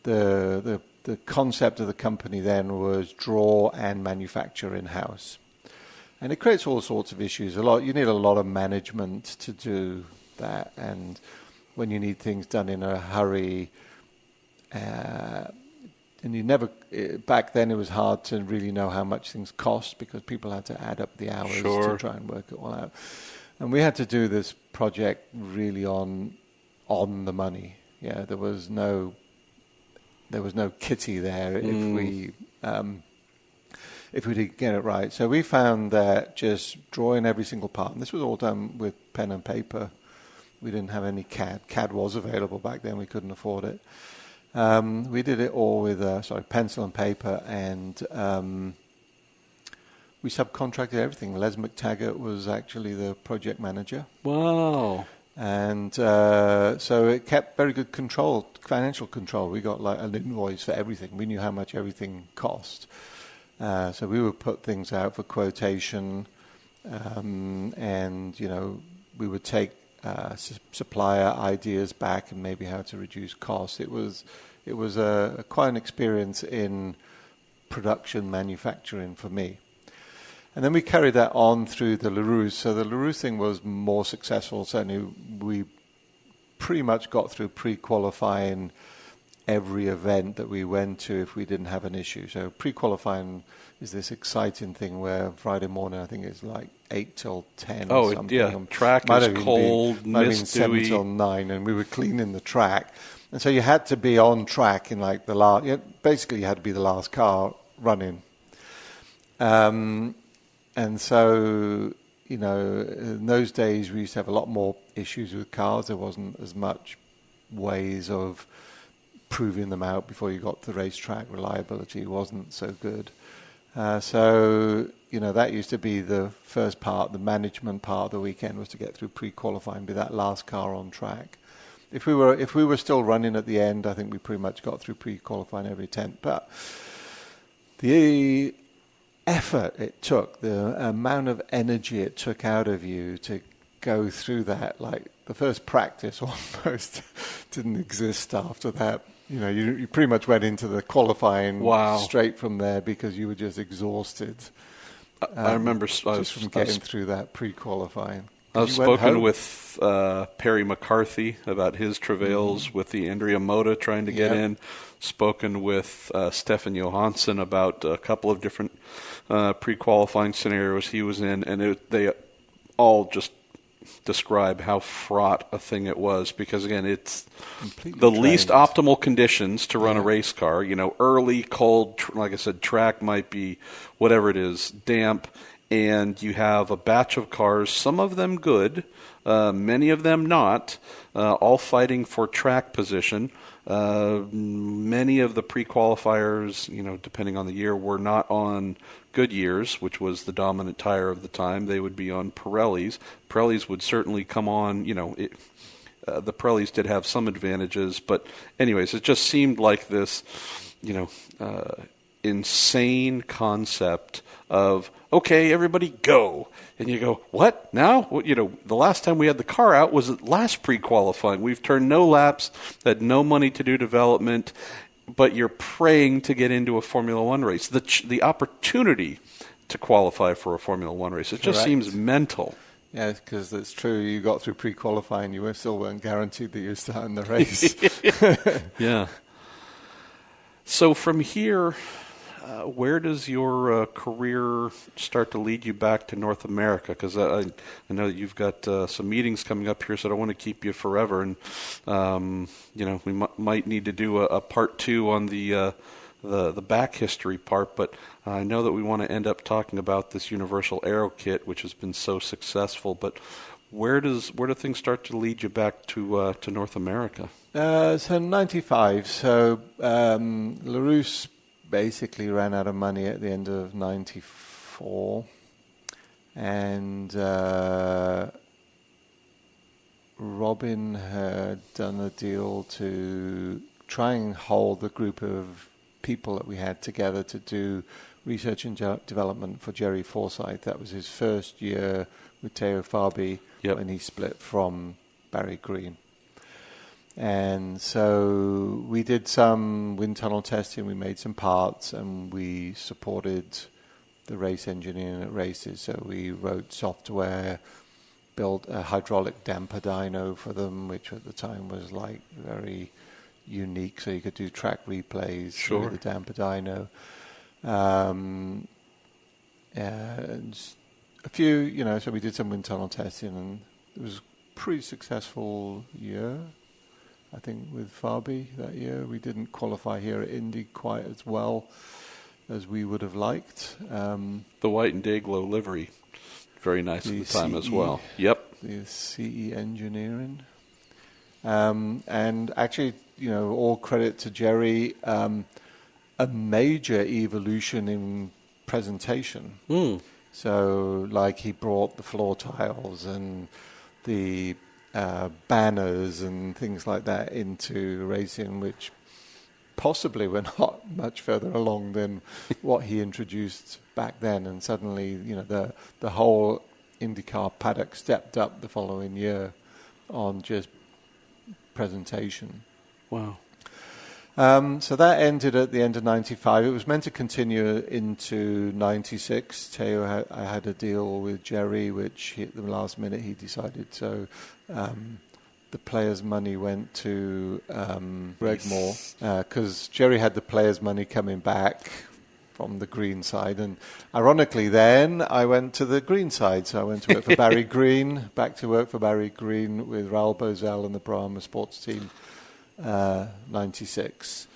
the concept of the company then was draw and manufacture in-house. And it creates all sorts of issues. You need a lot of management to do that. And when you need things done in a hurry, and back then it was hard to really know how much things cost because people had to add up the hours to try and work it all out. And we had to do this project really on the money. Yeah, there was no kitty there if we didn't get it right. So we found that just drawing every single part, and this was all done with pen and paper. We didn't have any CAD. CAD was available back then. We couldn't afford it. We did it all with pencil and paper, and we subcontracted everything. Les McTaggart was actually the project manager. Wow. And so it kept very good financial control. We got like an invoice for everything. We knew how much everything cost. So we would put things out for quotation, and we would take supplier ideas back and maybe how to reduce costs. It was quite an experience in production manufacturing for me. And then we carried that on through the LaRue. So the LaRue thing was more successful. Certainly we pretty much got through pre-qualifying every event that we went to if we didn't have an issue. So pre-qualifying is this exciting thing where Friday morning, I think it's like 8 till 10 or something. Yeah, track is cold, mist, 7 till 9, and we were cleaning the track. And so you had to be on track in like the last, basically you had to be the last car running. And so, in those days we used to have a lot more issues with cars. There wasn't as much ways of proving them out before you got to the racetrack. Reliability wasn't so good. So that used to be the first part, the management part of the weekend was to get through pre-qualifying, be that last car on track. If we were still running at the end, I think we pretty much got through pre-qualifying every attempt. But the effort it took, the amount of energy it took out of you to go through that, like the first practice almost didn't exist after that. You pretty much went into the qualifying straight from there because you were just exhausted. I remember just from getting through that pre-qualifying. I've spoken with Perry McCarthy about his travails with the Andrea Moda trying to get in. Spoken with Stefan Johansson about a couple of different pre-qualifying scenarios he was in, and they all just describe how fraught a thing it was, because again, it's completely the least optimal conditions to run a race car. Early, cold, like I said, track might be whatever it is, damp, and you have a batch of cars, some of them good, many of them not, all fighting for track position. Many of the pre-qualifiers, depending on the year, were not on Goodyears, which was the dominant tire of the time. They would be on Pirellis. Pirellis would certainly come on, the Pirellis did have some advantages, but anyways, it just seemed like this, insane concept of, okay, everybody go. And you go, what? Now? Well, the last time we had the car out was at last pre-qualifying. We've turned no laps, had no money to do development, but you're praying to get into a Formula One race. The opportunity to qualify for a Formula One race, it just seems mental. Yeah, because it's true. You got through pre-qualifying, you still weren't guaranteed that you're starting the race. Yeah. So from here, where does your career start to lead you back to North America? Because I know that you've got some meetings coming up here, so I don't want to keep you forever. And we might need to do a part 2 on the back history part. But I know that we want to end up talking about this Universal Aero Kit, which has been so successful. But where do things start to lead you back to North America? So 95. So LaRousse basically ran out of money at the end of 94, and Robin had done a deal to try and hold the group of people that we had together to do research and development for Jerry Forsyth. That was his first year with Teo Fabi when he split from Barry Green. And so we did some wind tunnel testing, we made some parts, and we supported the race engineering at races. So we wrote software, built a hydraulic damper dyno for them, which at the time was like very unique. So you could do track replays through the damper dyno. And a few, so we did some wind tunnel testing, and it was a pretty successful year. I think with Fabi that year, we didn't qualify here at Indy quite as well as we would have liked. The white and day glow livery, very nice at the time as well. Yep. The CE engineering. And actually, all credit to Jerry, a major evolution in presentation. So, like, he brought the floor tiles and the banners and things like that into racing, which possibly were not much further along than what he introduced back then. And suddenly, the whole IndyCar paddock stepped up the following year on just presentation. Wow. So that ended at the end of 95. It was meant to continue into 96. Teo had a deal with Jerry, which at the last minute he decided. So the players' money went to Greg Moore, because Jerry had the players' money coming back from the green side. And ironically then, I went to the green side. So I went to work for Barry Green, back to work for Barry Green with Raoul Bozell and the Brahma sports team. 96.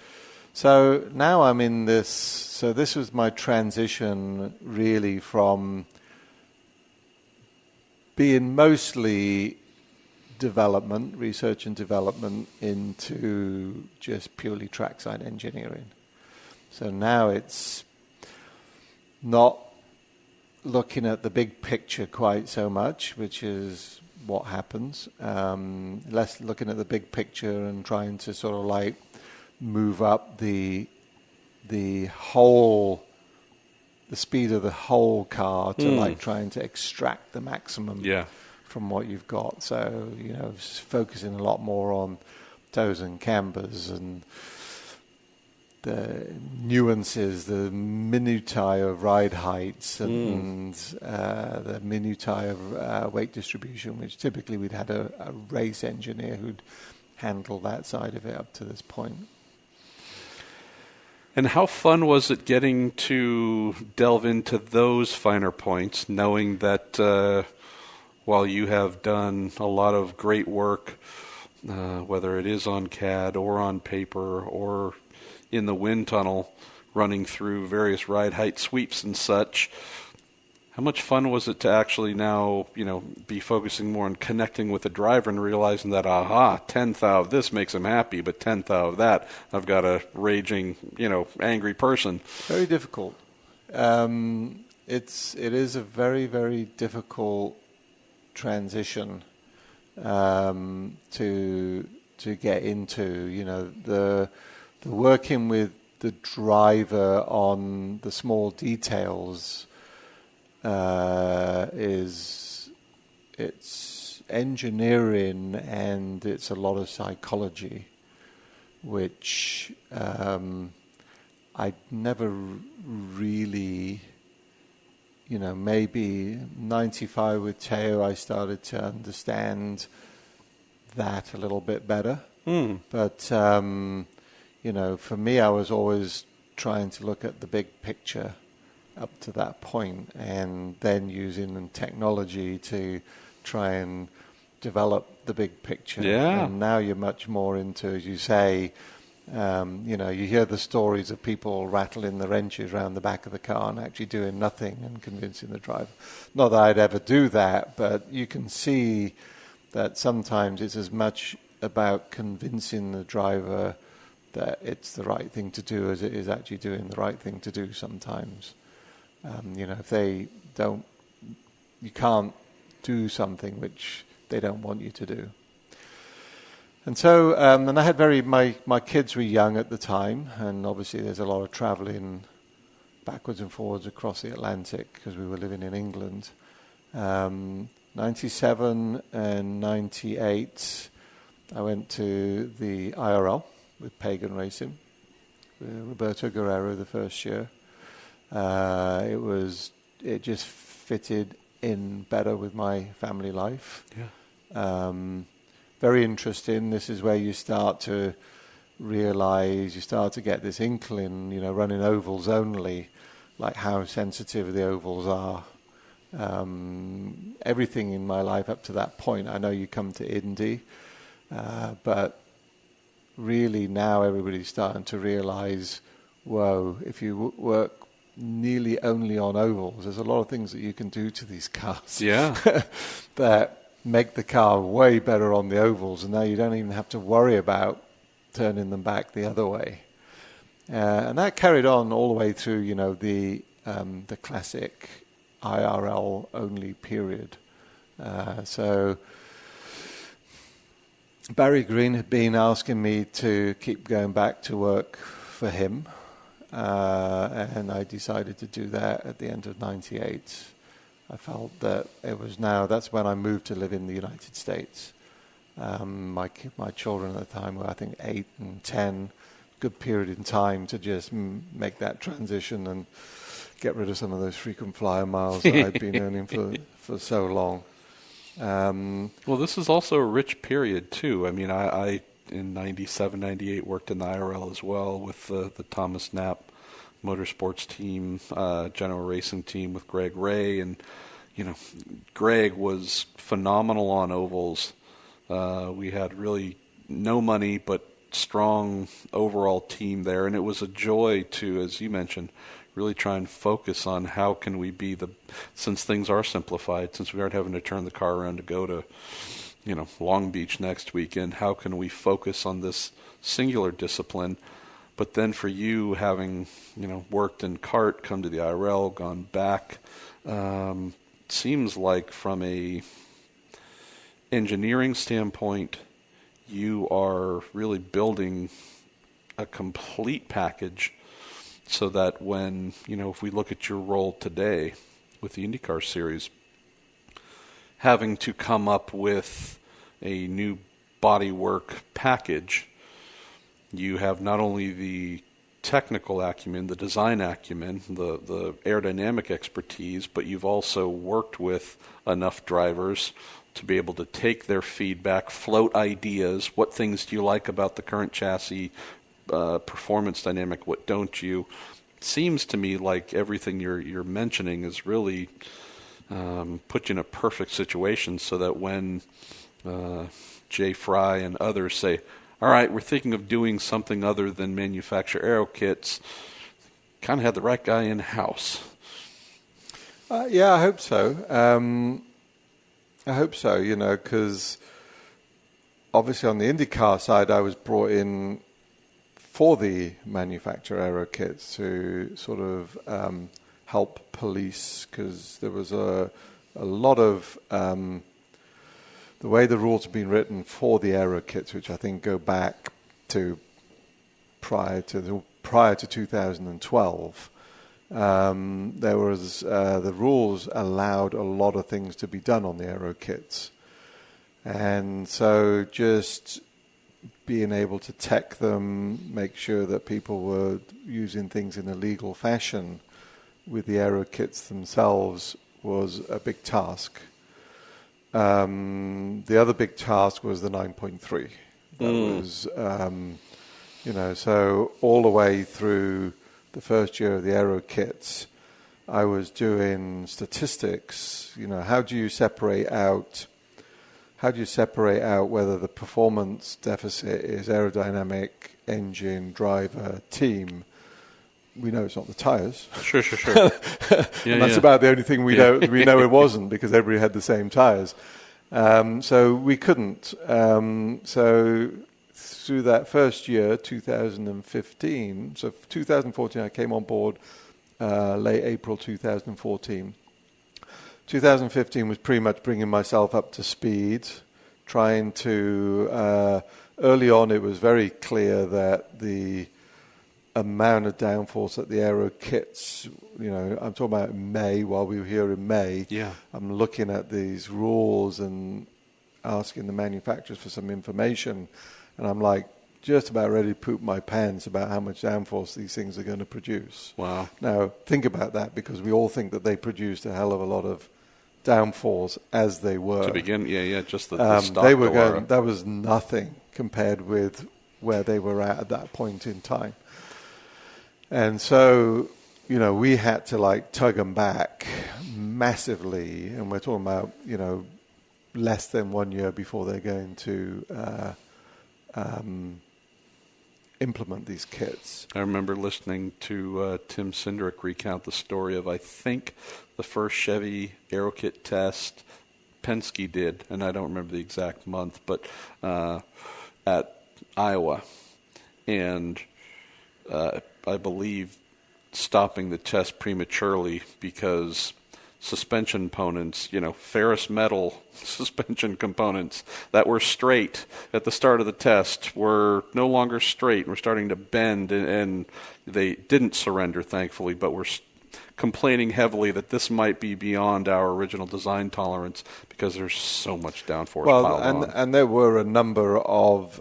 So now I'm in this. So this was my transition really from being mostly development, research and development, into just purely trackside engineering. So now it's not looking at the big picture quite so much, which is what happens. Less looking at the big picture and trying to sort of like move up the speed of the whole car to like trying to extract the maximum from what you've got. So, just focusing a lot more on toes and cambers and the nuances, the minutiae of ride heights and the minutiae of weight distribution, which typically we'd had a race engineer who'd handle that side of it up to this point. And how fun was it getting to delve into those finer points, knowing that while you have done a lot of great work, whether it is on CAD or on paper or in the wind tunnel, running through various ride height sweeps and such, how much fun was it to actually now, be focusing more on connecting with the driver and realizing that, 10th out of this makes him happy, but 10th out of that, I've got a raging, angry person. Very difficult. It is a very, very difficult transition to get into. The working with the driver on the small details it's engineering and it's a lot of psychology, which I'd never really, maybe 95 with Teo I started to understand that a little bit better. But for me, I was always trying to look at the big picture up to that point, and then using technology to try and develop the big picture. Yeah. And now you're much more into, as you say, you hear the stories of people rattling the wrenches around the back of the car and actually doing nothing and convincing the driver. Not that I'd ever do that, but you can see that sometimes it's as much about convincing the driver that it's the right thing to do as it is actually doing the right thing to do sometimes. If they don't, you can't do something which they don't want you to do. And so, and I had my kids were young at the time, and obviously there's a lot of traveling backwards and forwards across the Atlantic because we were living in England. 97 and 98, I went to the IRL with Pagan Racing, with Roberto Guerrero the first year. It just fitted in better with my family life. Yeah. Very interesting. This is where you start to realize, you start to get this inkling, running ovals only, like how sensitive the ovals are. Everything in my life up to that point, I know you come to Indy, but really now everybody's starting to realize, whoa, if you work nearly only on ovals, there's a lot of things that you can do to these cars. Yeah. that make the car way better on the ovals, and now you don't even have to worry about turning them back the other way. And that carried on all the way through, the classic IRL only period. So Barry Green had been asking me to keep going back to work for him, and I decided to do that at the end of 98. I felt that it was now, that's when I moved to live in the United States. My children at the time were, I think, 8 and 10. Good period in time to just make that transition and get rid of some of those frequent flyer miles that I'd been earning for so long. Well, this is also a rich period, too. I mean, I in 97, 98 worked in the IRL as well with the Thomas Knapp Motorsports team, general racing team with Greg Ray, and Greg was phenomenal on ovals. We had really no money but strong overall team there, and it was a joy to, as you mentioned, really try and focus on how can we be since things are simplified, since we aren't having to turn the car around to go to Long Beach next weekend, how can we focus on this singular discipline? But then for you, having, worked in kart, come to the IRL, gone back seems like from a engineering standpoint, you are really building a complete package so that when, if we look at your role today with the IndyCar Series, having to come up with a new bodywork package, you have not only the technical acumen, the design acumen, the aerodynamic expertise, but you've also worked with enough drivers to be able to take their feedback, float ideas. What things do you like about the current chassis, performance dynamic? What don't you? It seems to me like everything you're mentioning is really put you in a perfect situation so that when Jay Fry and others say, all right, we're thinking of doing something other than manufacture Aerokits, kind of had the right guy in-house. Yeah, I hope so. Because obviously on the IndyCar side, I was brought in for the manufacture Aerokits to sort of help police, because there was a lot of the way the rules have been written for the Aerokits, which I think go back to prior to 2012. There was the rules allowed a lot of things to be done on the Aerokits, and so just being able to tech them, make sure that people were using things in a legal fashion with the Aerokits themselves was a big task. The other big task was the 9.3. That was, so all the way through the first year of the Aerokits, I was doing statistics. How do you separate out whether the performance deficit is aerodynamic, engine, driver, team? We know it's not the tires. Sure. And that's about the only thing we know it wasn't, because everybody had the same tires. So we couldn't. So through that first year, 2015, so 2014 I came on board late April 2014. 2015 was pretty much bringing myself up to speed, trying to, early on it was very clear that the amount of downforce that the Aerokits, I'm talking about May, while we were here in May. Yeah. I'm looking at these rules and asking the manufacturers for some information, and I'm like just about ready to poop my pants about how much downforce these things are going to produce. Wow. Now, think about that, because we all think that they produced a hell of a lot of downforce as they were. To begin, just the stock they were Aurora. that was nothing compared with where they were at that point in time. And so, we had to tug them back massively, and we're talking about, less than 1 year before they're going to implement these kits. I remember listening to Tim Cindric recount the story of, I think, the first Chevy Aerokit test Penske did, and I don't remember the exact month, but at Iowa. And I believe stopping the test prematurely because suspension components, ferrous metal suspension components that were straight at the start of the test were no longer straight and were starting to bend, and they didn't surrender, thankfully, but were complaining heavily that this might be beyond our original design tolerance because there's so much downforce piled on. And there were a number of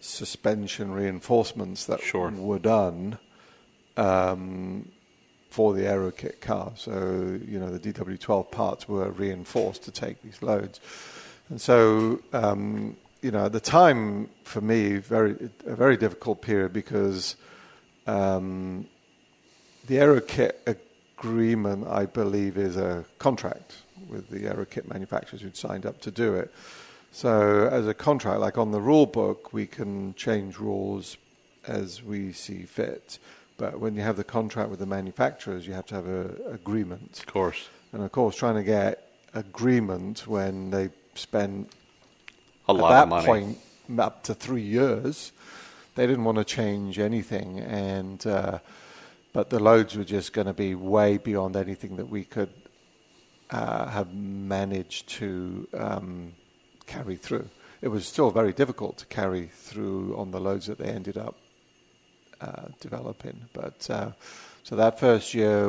suspension reinforcements that were done for the Aerokit car. So, the DW12 parts were reinforced to take these loads. And so, at the time, for me, a very difficult period, because the Aerokit agreement, I believe, is a contract with the Aerokit manufacturers who'd signed up to do it. So as a contract, like on the rule book, we can change rules as we see fit. But when you have the contract with the manufacturers, you have to have an agreement. Of course. And of course, trying to get agreement when they spend a lot of money. At that point, up to 3 years, they didn't want to change anything. And but the loads were just going to be way beyond anything that we could have managed to carry through. It was still very difficult to carry through on the loads that they ended up developing. But so that first year,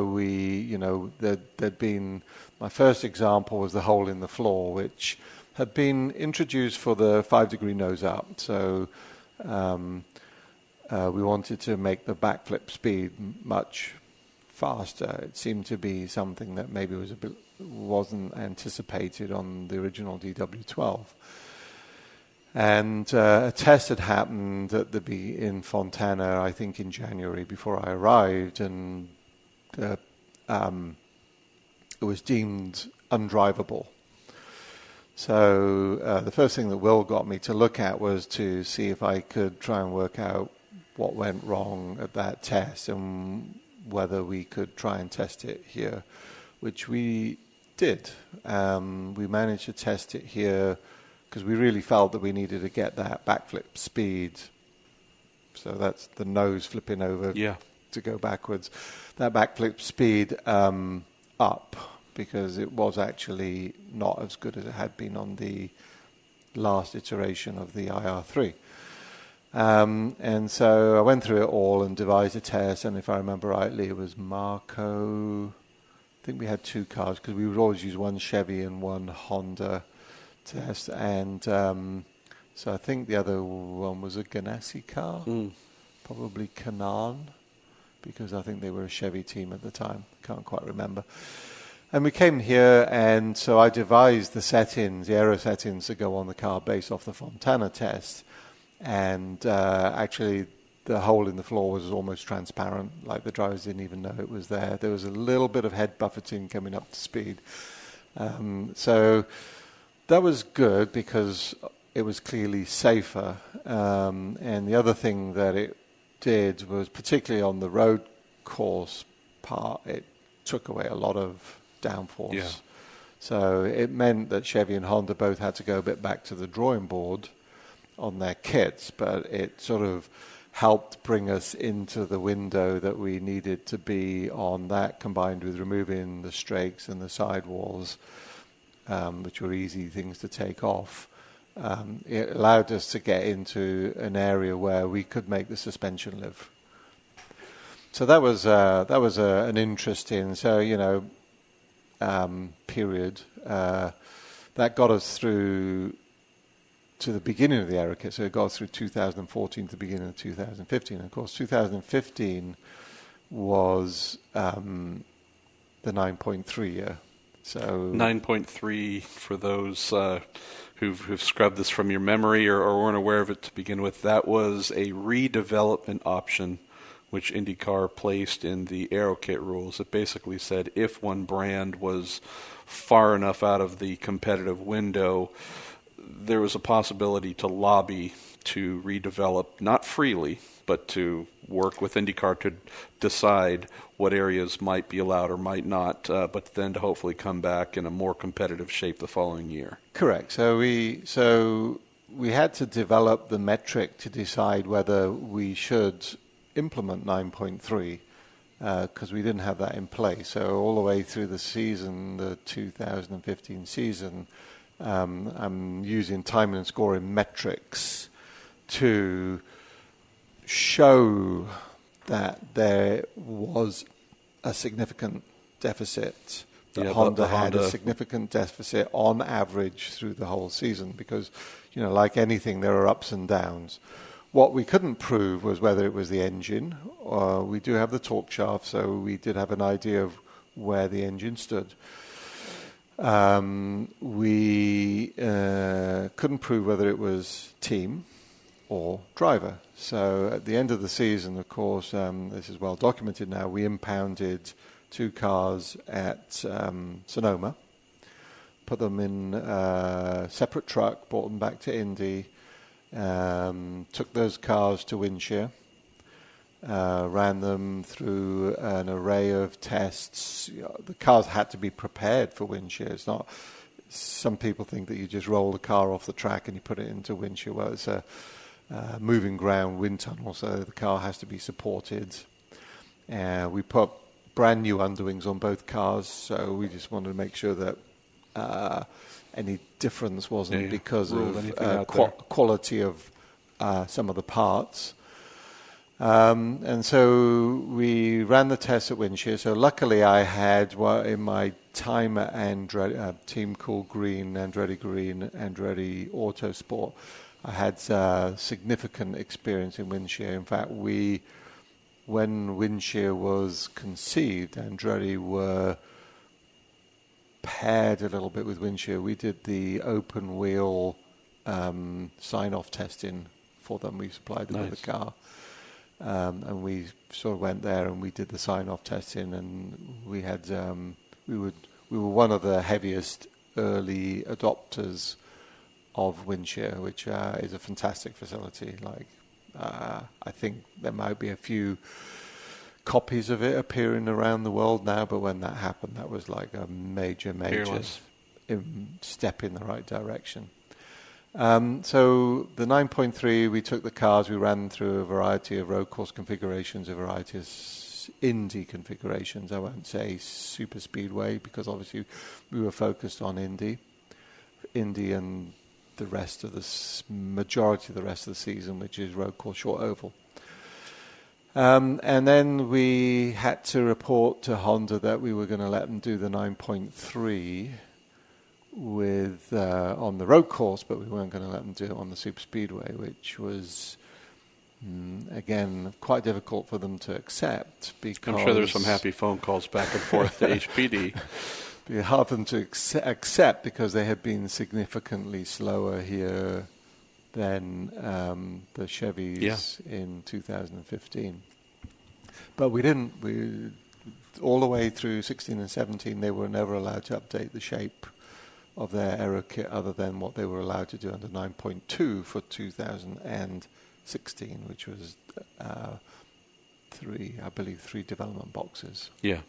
there'd been, my first example was the hole in the floor, which had been introduced for the 5-degree nose up. So we wanted to make the backflip speed much faster. It seemed to be something that maybe wasn't anticipated on the original DW12. And a test had happened in Fontana, I think in January before I arrived, and it was deemed undrivable. So the first thing that Will got me to look at was to see if I could try and work out what went wrong at that test and whether we could try and test it here, which we did. We managed to test it here because we really felt that we needed to get that backflip speed. So that's the nose flipping over to go backwards. That backflip speed up, because it was actually not as good as it had been on the last iteration of the IR3. And so I went through it all and devised a test, and if I remember rightly, it was Marco. I think we had 2 cars because we would always use one Chevy and one Honda test, and so I think the other one was a Ganassi car, probably Canaan, because I think they were a Chevy team at the time. Can't quite remember. And we came here, and so I devised the settings, the aero settings that go on the car based off the Fontana test. And actually, the hole in the floor was almost transparent, like the drivers didn't even know it was there. There was a little bit of head buffeting coming up to speed. So that was good because it was clearly safer. And the other thing that it did was, particularly on the road course part, it took away a lot of downforce. Yeah. So it meant that Chevy and Honda both had to go a bit back to the drawing board on their kits, but it sort of helped bring us into the window that we needed to be on that, combined with removing the strakes and the sidewalls, which were easy things to take off. It allowed us to get into an area where we could make the suspension live. So that was an interesting, period that got us through to the beginning of the Aerokit. So it got us through 2014 to the beginning of 2015. And of course, 2015 was the 9.3 year. So 9.3 for those who've scrubbed this from your memory or weren't aware of it to begin with. That was a redevelopment option which IndyCar placed in the Aerokit rules. It basically said if one brand was far enough out of the competitive window, there was a possibility to lobby to redevelop, not freely, but to work with IndyCar to decide what areas might be allowed or might not, but then to hopefully come back in a more competitive shape the following year. Correct. So we had to develop the metric to decide whether we should implement 9.3 because we didn't have that in place. So all the way through the season, the 2015 season, I'm using time and scoring metrics to show that there was a significant deficit, that Honda had a significant deficit on average through the whole season because, like anything, there are ups and downs. What we couldn't prove was whether it was the engine. We do have the torque shaft, so we did have an idea of where the engine stood. We couldn't prove whether it was team or driver. So at the end of the season, of course, this is well documented now, we impounded 2 cars at Sonoma, put them in a separate truck, brought them back to Indy, took those cars to Windshear, ran them through an array of tests. The cars had to be prepared for Windshear. It's not, some people think that you just roll the car off the track and you put it into Windshear. Well, it's a moving ground wind tunnel, so the car has to be supported. We put brand new underwings on both cars, so we just wanted to make sure that any difference wasn't because of quality of some of the parts. And so we ran the test at Windshear. So luckily I had in my time at Andretti, a team called Andretti Autosport, I had significant experience in Windshear. In fact, when Windshear was conceived, Andretti were paired a little bit with Windshear. We did the open wheel sign-off testing for them. We supplied them with a car. And we sort of went there and we did the sign-off testing, and we had we were one of the heaviest early adopters of Windshear, which is a fantastic facility. I think there might be a few copies of it appearing around the world now, but when that happened, that was like a major step in the right direction. So the 9.3, we took the cars, we ran through a variety of road course configurations, a variety of Indy configurations. I won't say super speedway because obviously we were focused on Indy and the rest of majority of the rest of the season, which is road course short oval. And then we had to report to Honda that we were going to let them do the 9.3 on the road course, but we weren't going to let them do it on the super speedway, which was again quite difficult for them to accept. Because I'm sure there's some happy phone calls back and forth to HPD. It hard for them to accept because they had been significantly slower here than the Chevys in 2015. But we didn't. All the way through 16 and 17, they were never allowed to update the shape of their Aerokit other than what they were allowed to do under 9.2 for 2016, which was three development boxes. Yeah.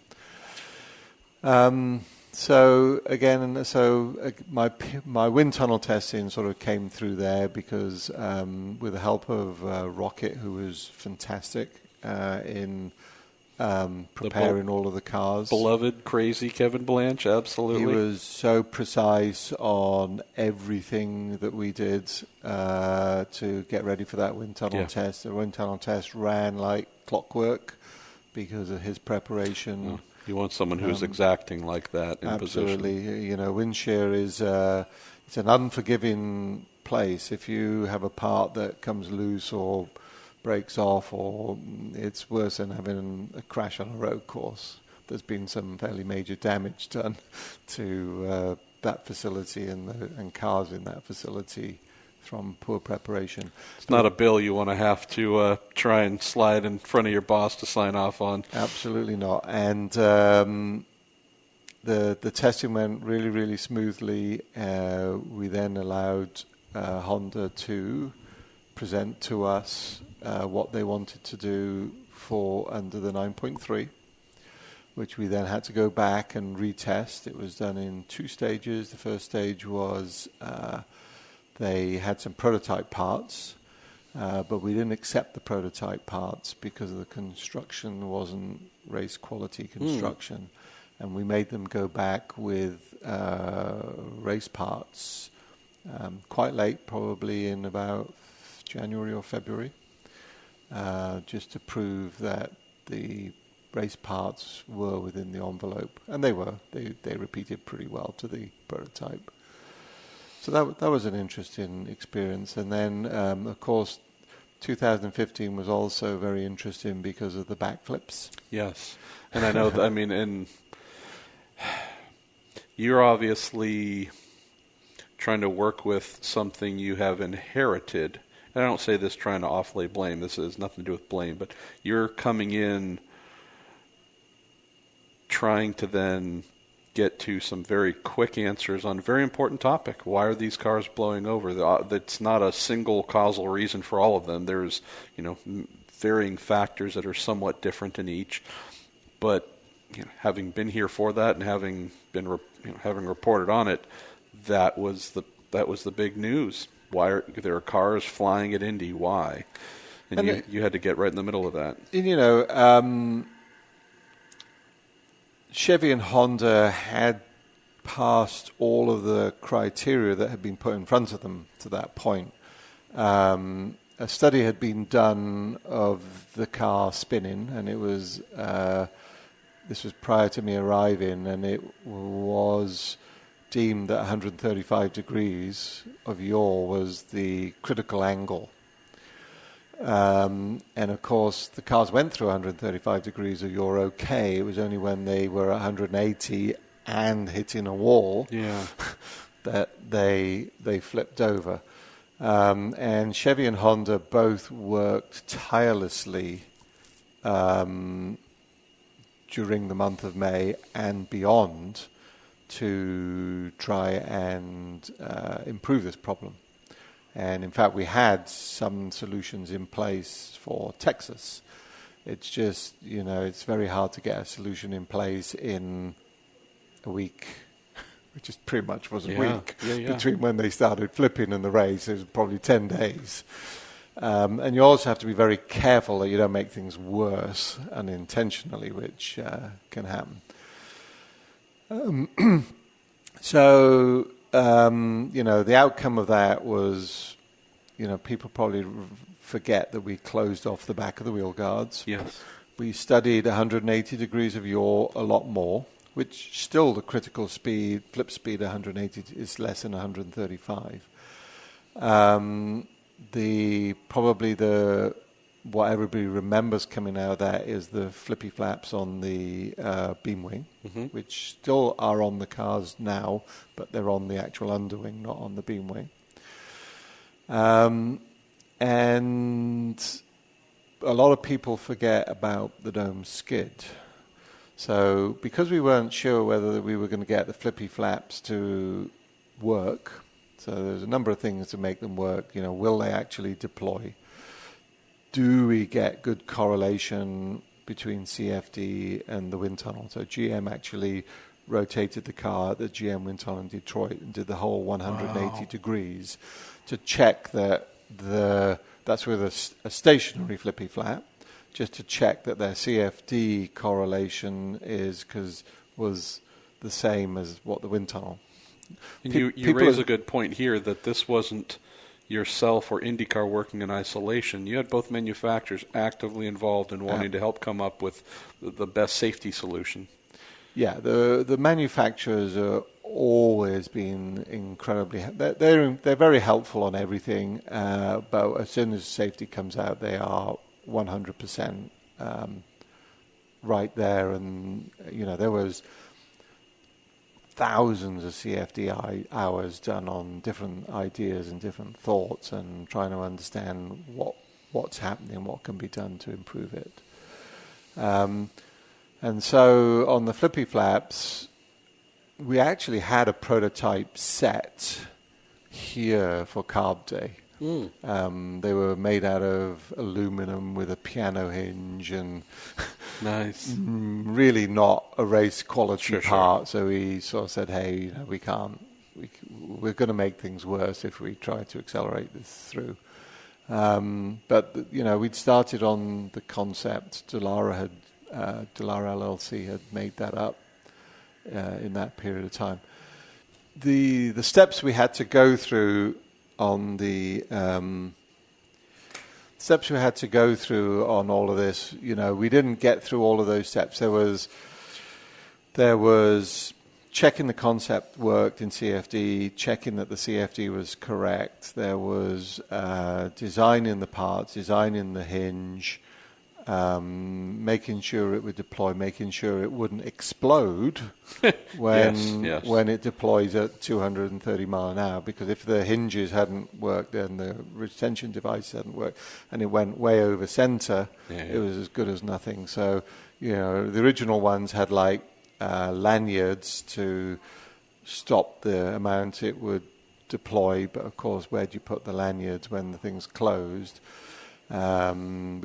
So again, my wind tunnel testing sort of came through there because with the help of Rocket, who was fantastic in preparing all of the cars. Beloved, crazy Kevin Blanche, absolutely. He was so precise on everything that we did to get ready for that wind tunnel test. The wind tunnel test ran like clockwork because of his preparation. Oh. You want someone who's exacting like that in absolutely. position. You know, Windshear is it's an unforgiving place. If you have a part that comes loose or breaks off, or it's worse than having a crash on a road course. There's been some fairly major damage done to that facility and cars in that facility from poor preparation. It's not a bill you want to have to try and slide in front of your boss to sign off on. Absolutely not. And the testing went really, really smoothly. We then allowed Honda to present to us what they wanted to do for under the 9.3, which we then had to go back and retest. It was done in 2 stages. The first stage was they had some prototype parts, but we didn't accept the prototype parts because the construction wasn't race quality construction. And we made them go back with race parts quite late, probably in about January or February, just to prove that the race parts were within the envelope. And they were. They repeated pretty well to the prototype. So that was an interesting experience. And then, of course, 2015 was also very interesting because of the backflips. Yes. And I know, and you're obviously trying to work with something you have inherited. And I don't say this trying to off-lay blame. This has nothing to do with blame. But you're coming in trying to then get to some very quick answers on a very important topic. Why are these cars blowing over? That's not a single causal reason for all of them. There's, varying factors that are somewhat different in each. But having been here for that and having been having reported on it, that was the big news. Why are there cars flying at Indy? Why? And you had to get right in the middle of that. Chevy and Honda had passed all of the criteria that had been put in front of them to that point. A study had been done of the car spinning, and it was this was prior to me arriving, and it was deemed that 135 degrees of yaw was the critical angle. And of course, the cars went through 135 degrees of yaw okay. It was only when they were 180 and hitting a wall that they flipped over. And Chevy and Honda both worked tirelessly during the month of May and beyond to try and improve this problem. And in fact, we had some solutions in place for Texas. It's just, it's very hard to get a solution in place in a week, which is pretty much was a week between when they started flipping and the race. It was probably 10 days. And you also have to be very careful that you don't make things worse unintentionally, which can happen. So, the outcome of that was, people probably forget that we closed off the back of the wheel guards. Yes. We studied 180 degrees of yaw a lot more, which still the critical speed, flip speed 180 is less than 135. What everybody remembers coming out of that is the flippy flaps on the beam wing, which still are on the cars now, but they're on the actual underwing, not on the beam wing. And a lot of people forget about the dome skid. So because we weren't sure whether we were going to get the flippy flaps to work, so there's a number of things to make them work. Will they actually deploy? Do we get good correlation between CFD and the wind tunnel? So GM actually rotated the car at the GM wind tunnel in Detroit and did the whole 180 degrees to check that that's with a stationary flippy flap, just to check that their CFD correlation was the same as what the wind tunnel. And you raise a good point here that this wasn't yourself or IndyCar working in isolation. You had both manufacturers actively involved in wanting to help come up with the best safety solution. Yeah, the manufacturers are always been incredibly. They're very helpful on everything, but as soon as safety comes out, they are 100% right there. And there was thousands of CFD hours done on different ideas and different thoughts, and trying to understand what's happening, what can be done to improve it. And so on the flippy flaps, we actually had a prototype set here for Carb Day. They were made out of aluminum with a piano hinge and nice. Really not a race quality part. Sure. So we sort of said, hey, we can't. We're going to make things worse if we try to accelerate this through. But we'd started on the concept. Delara LLC had made that up in that period of time. The steps we had to go through on the steps we had to go through on all of this, we didn't get through all of those steps. There was checking the concept worked in CFD, checking that the CFD was correct. There was designing the parts, designing the hinge, making sure it would deploy, making sure it wouldn't explode when it deploys at 230 mile an hour. Because if the hinges hadn't worked, then the retention device hadn't worked, and it went way over center, it was as good as nothing. So, the original ones had lanyards to stop the amount it would deploy, but of course, where'd you put the lanyards when the thing's closed? We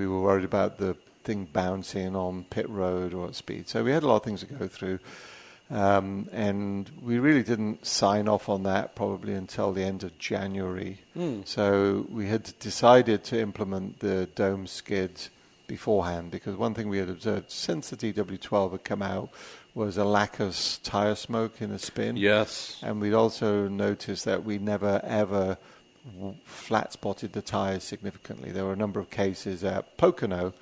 were worried about the thing bouncing on pit road or at speed. So we had a lot of things to go through. And we really didn't sign off on that probably until the end of January. So we had decided to implement the dome skid beforehand, because one thing we had observed since the DW12 had come out was a lack of tire smoke in the spin. Yes. And we'd also noticed that we never ever flat spotted the tires significantly. There were a number of cases at Pocono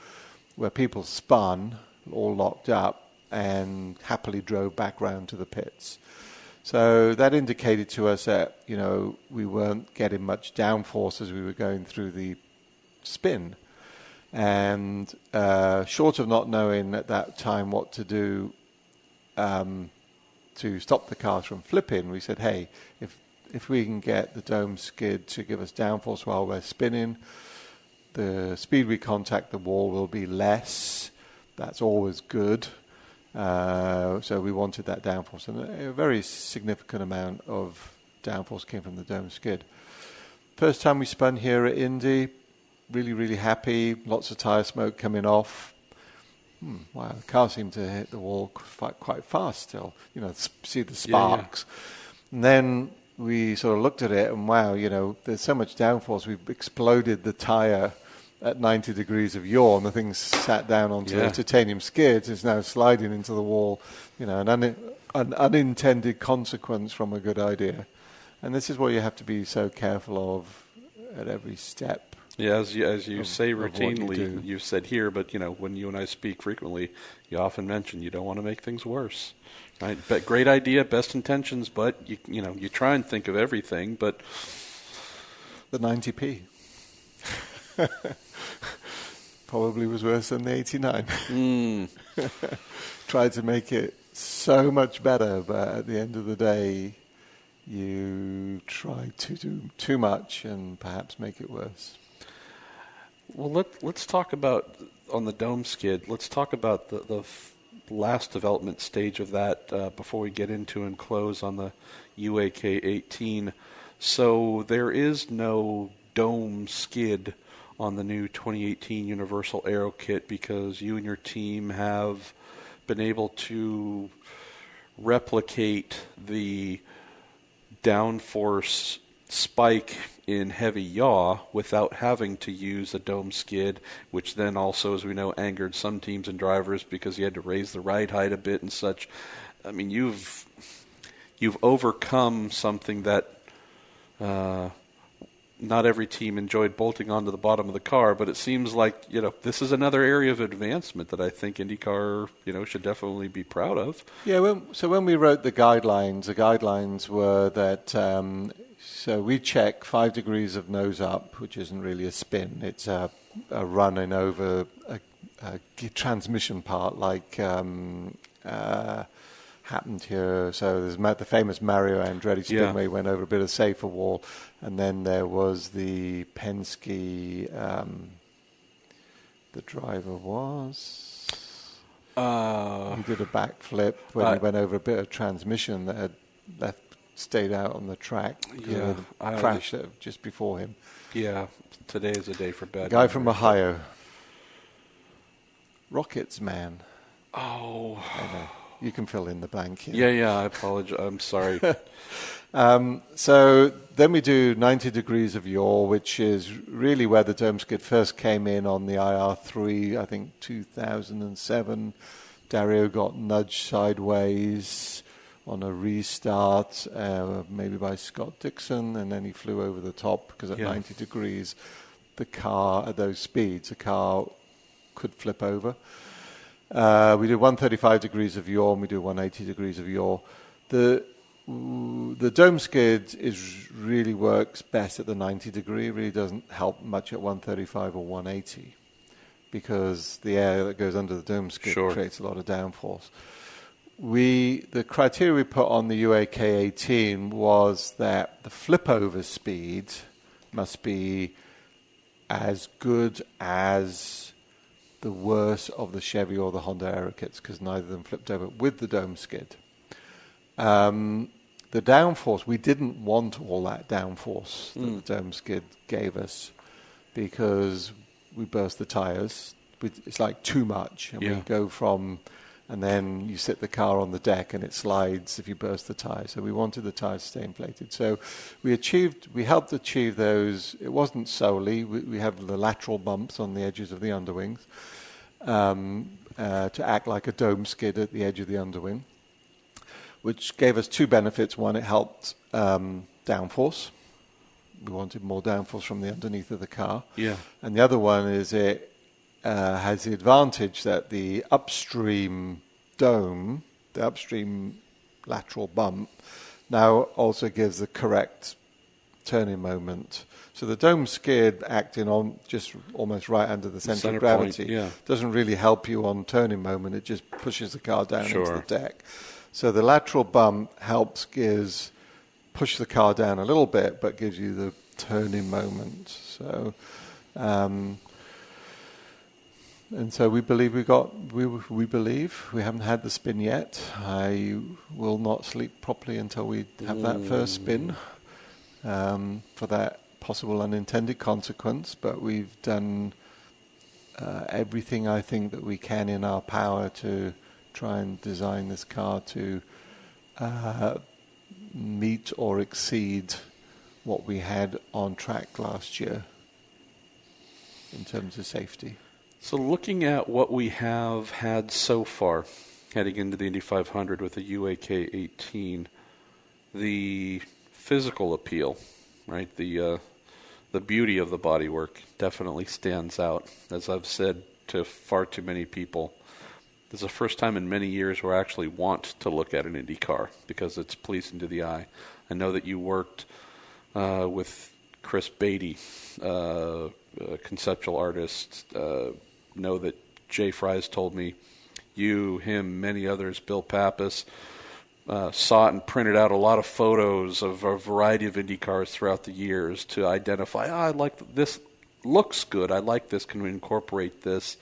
where people spun all locked up and happily drove back round to the pits. So that indicated to us that, you know, we weren't getting much downforce as we were going through the spin. And short of not knowing at that time what to do to stop the cars from flipping, we said, hey, if we can get the dome skid to give us downforce while we're spinning, the speed we contact the wall will be less. That's always good. So we wanted that downforce, and a very significant amount of downforce came from the dome skid. First time we spun here at Indy, really, really happy. Lots of tire smoke coming off. Wow, the car seemed to hit the wall quite fast still. You know, see the sparks. Yeah. And then we sort of looked at it, and wow, you know, there's so much downforce. We've exploded the tire at 90 degrees of yaw, and the thing sat down onto the titanium skids. It's now sliding into the wall. You know, an unintended consequence from a good idea. And this is what you have to be so careful of at every step. Yeah, as you say routinely, you've said here, but, you know, when you and I speak frequently, you often mention you don't want to make things worse. Right? But great idea, best intentions, but, you try and think of everything, but... The 90p. Probably was worse than the 89. Tried to make it so much better, but at the end of the day, you try to do too much and perhaps make it worse. Well, let's talk about, on the dome skid, let's talk about the last development stage of that before we get into and close on the UAK 18. So there is no dome skid on the new 2018 Universal Aero Kit because you and your team have been able to replicate the downforce spike in heavy yaw without having to use a dome skid, which then also, as we know, angered some teams and drivers because you had to raise the ride height a bit and such. I mean, you've overcome something that not every team enjoyed bolting onto the bottom of the car, but it seems like, you know, this is another area of advancement that I think IndyCar, you know, should definitely be proud of. Yeah, so when we wrote the guidelines were that, so we check 5 degrees of nose up, which isn't really a spin. It's a running over a transmission part like happened here. So there's the famous Mario Andretti spin where he went over a bit of safer wall. And then there was the Penske, the driver was... he did a backflip when he went over a bit of transmission that had stayed out on the track. Yeah. Crashed just before him. Yeah, today is a day for bad. Guy from Ohio. Rockets man. Oh... I know. You can fill in the blank here. Yeah, I apologize. I'm sorry. So then we do 90 degrees of yaw, which is really where the dome skid first came in on the IR3, I think 2007. Dario got nudged sideways on a restart, maybe by Scott Dixon, and then he flew over the top because at 90 degrees, the car, at those speeds, the car could flip over. We do 135 degrees of yaw, and we do 180 degrees of yaw. The dome skid really works best at the 90 degree. It really doesn't help much at 135 or 180 because the air that goes under the dome skid creates a lot of downforce. The criteria we put on the UAK 18 was that the flip over speed must be as good as the worst of the Chevy or the Honda Aerokits, because neither of them flipped over with the dome skid. The downforce, we didn't want all that downforce that the dome skid gave us because we burst the tires. It's like too much. And we go from and then you sit the car on the deck and it slides if you burst the tire. So we wanted the tires to stay inflated. So we helped achieve those. It wasn't solely. We have the lateral bumps on the edges of the underwings to act like a dome skid at the edge of the underwing, which gave us two benefits. One, it helped downforce. We wanted more downforce from the underneath of the car. Yeah. And the other one is it has the advantage that the upstream dome, the upstream lateral bump, now also gives the correct turning moment. So the dome skid acting on just almost right under the center of gravity doesn't really help you on turning moment. It just pushes the car down into the deck. So the lateral bump push the car down a little bit, but gives you the turning moment. So, and so we believe we haven't had the spin yet. I will not sleep properly until we have that first spin for that possible unintended consequence. But we've done everything I think that we can in our power to try and design this car to meet or exceed what we had on track last year in terms of safety. So looking at what we have had so far, heading into the Indy 500 with the UAK 18, the physical appeal, right? The beauty of the bodywork definitely stands out. As I've said to far too many people, this is the first time in many years where I actually want to look at an Indy car because it's pleasing to the eye. I know that you worked with Chris Beatty, conceptual artist. Know that Jay Fry's told me you, him, many others, Bill Pappas, saw it and printed out a lot of photos of a variety of Indy cars throughout the years to identify, I like this, looks good, I like this, can we incorporate this?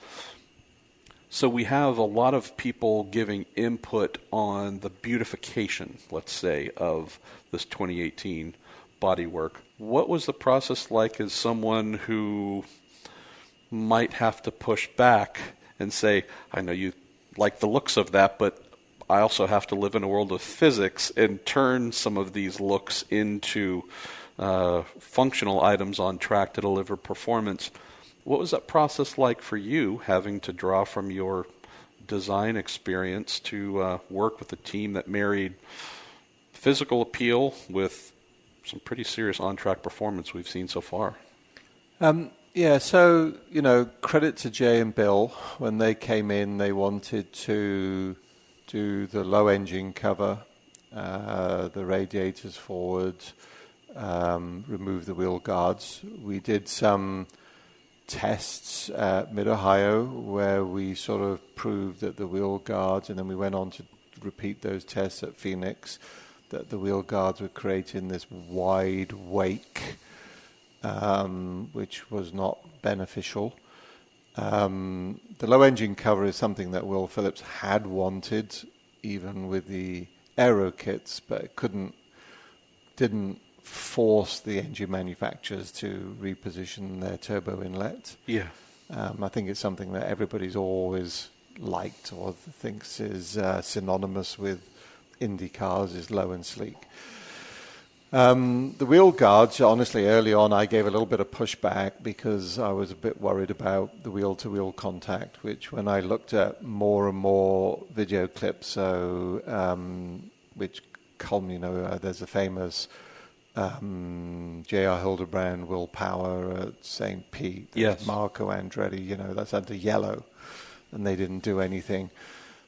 So we have a lot of people giving input on the beautification, let's say, of this 2018 bodywork. What was the process like as someone who might have to push back and say, I know you like the looks of that, but I also have to live in a world of physics and turn some of these looks into functional items on track to deliver performance. What was that process like for you, having to draw from your design experience to work with a team that married physical appeal with some pretty serious on-track performance we've seen so far? So, credit to Jay and Bill. When they came in, they wanted to do the low engine cover, the radiators forward, remove the wheel guards. We did some tests at Mid-Ohio where we sort of proved that the wheel guards, and then we went on to repeat those tests at Phoenix, that the wheel guards were creating this wide wake, which was not beneficial. The low engine cover is something that Will Phillips had wanted, even with the Aerokits, but it didn't force the engine manufacturers to reposition their turbo inlet. Yeah. I think it's something that everybody's always liked or thinks is synonymous with Indy cars, is low and sleek. The wheel guards, honestly, early on I gave a little bit of pushback because I was a bit worried about the wheel-to-wheel contact, which when I looked at more and more video clips, which there's a famous J.R. Hildebrand Will Power at St. Pete, yes. Marco Andretti, that's under yellow, and they didn't do anything.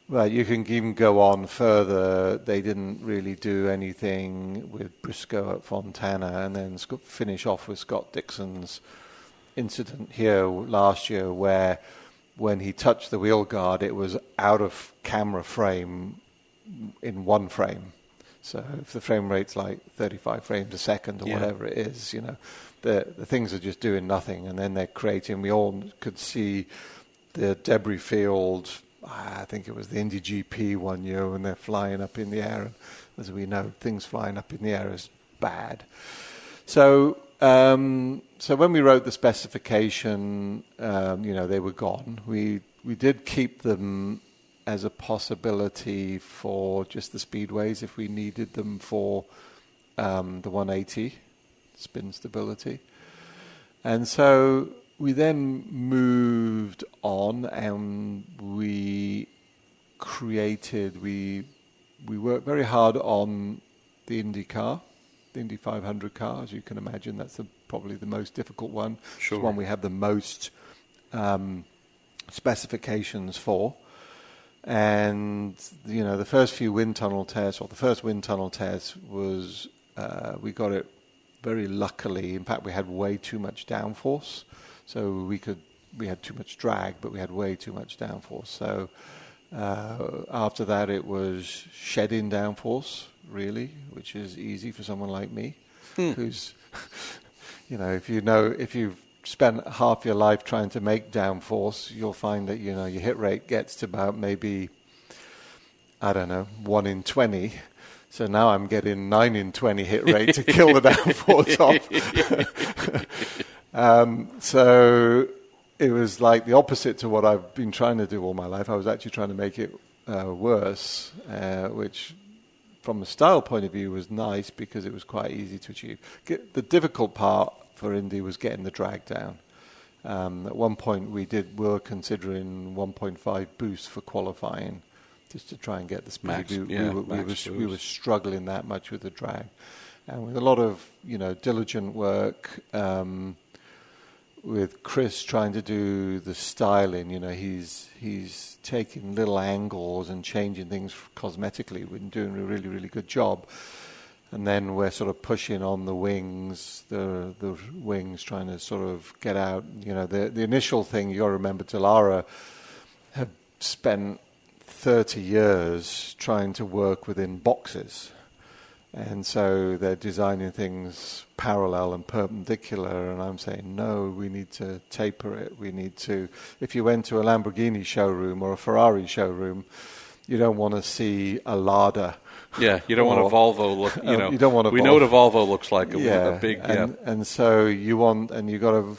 Well, you can even go on further. They didn't really do anything with Briscoe at Fontana, and then finish off with Scott Dixon's incident here last year where when he touched the wheel guard, it was out of camera frame in one frame. So if the frame rate's like 35 frames a second or whatever it is, the things are just doing nothing, and then they're creating, we all could see the debris field. I think it was the Indy GP one year when they're flying up in the air. And as we know, things flying up in the air is bad. So when we wrote the specification, they were gone. We did keep them as a possibility for just the speedways if we needed them for the 180 spin stability. And so we then moved on, and we worked very hard on the Indy car, the Indy 500 car. As you can imagine, that's probably the most difficult one. Sure. It's the one we have the most specifications for. And, the first few wind tunnel tests, or the first wind tunnel test was, we got it very luckily. In fact, we had way too much downforce. So we had too much drag, but we had way too much downforce. So after that, it was shedding downforce, really, which is easy for someone like me, who's, if you've spent half your life trying to make downforce, you'll find that, your hit rate gets to about maybe, 1 in 20. So now I'm getting 9 in 20 hit rate to kill the downforce off. So it was like the opposite to what I've been trying to do all my life. I was actually trying to make it worse, which from a style point of view was nice because it was quite easy to achieve. The difficult part for Indy was getting the drag down. At one point we were considering 1.5 boost for qualifying, just to try and get the speed. We were struggling that much with the drag, and with a lot of diligent work with Chris trying to do the styling. He's taking little angles and changing things cosmetically. We're doing a really, really good job. And then we're sort of pushing on the wings, the wings, trying to sort of get out. The initial thing, you got to remember, Dallara had spent 30 years trying to work within boxes. And so they're designing things parallel and perpendicular, and I'm saying, no, we need to taper it. We need to, if you went to a Lamborghini showroom or a Ferrari showroom, you don't want to see a Lada. Yeah, you don't want a Volvo look, you don't want a we know what a Volvo looks like. A big, and so you got to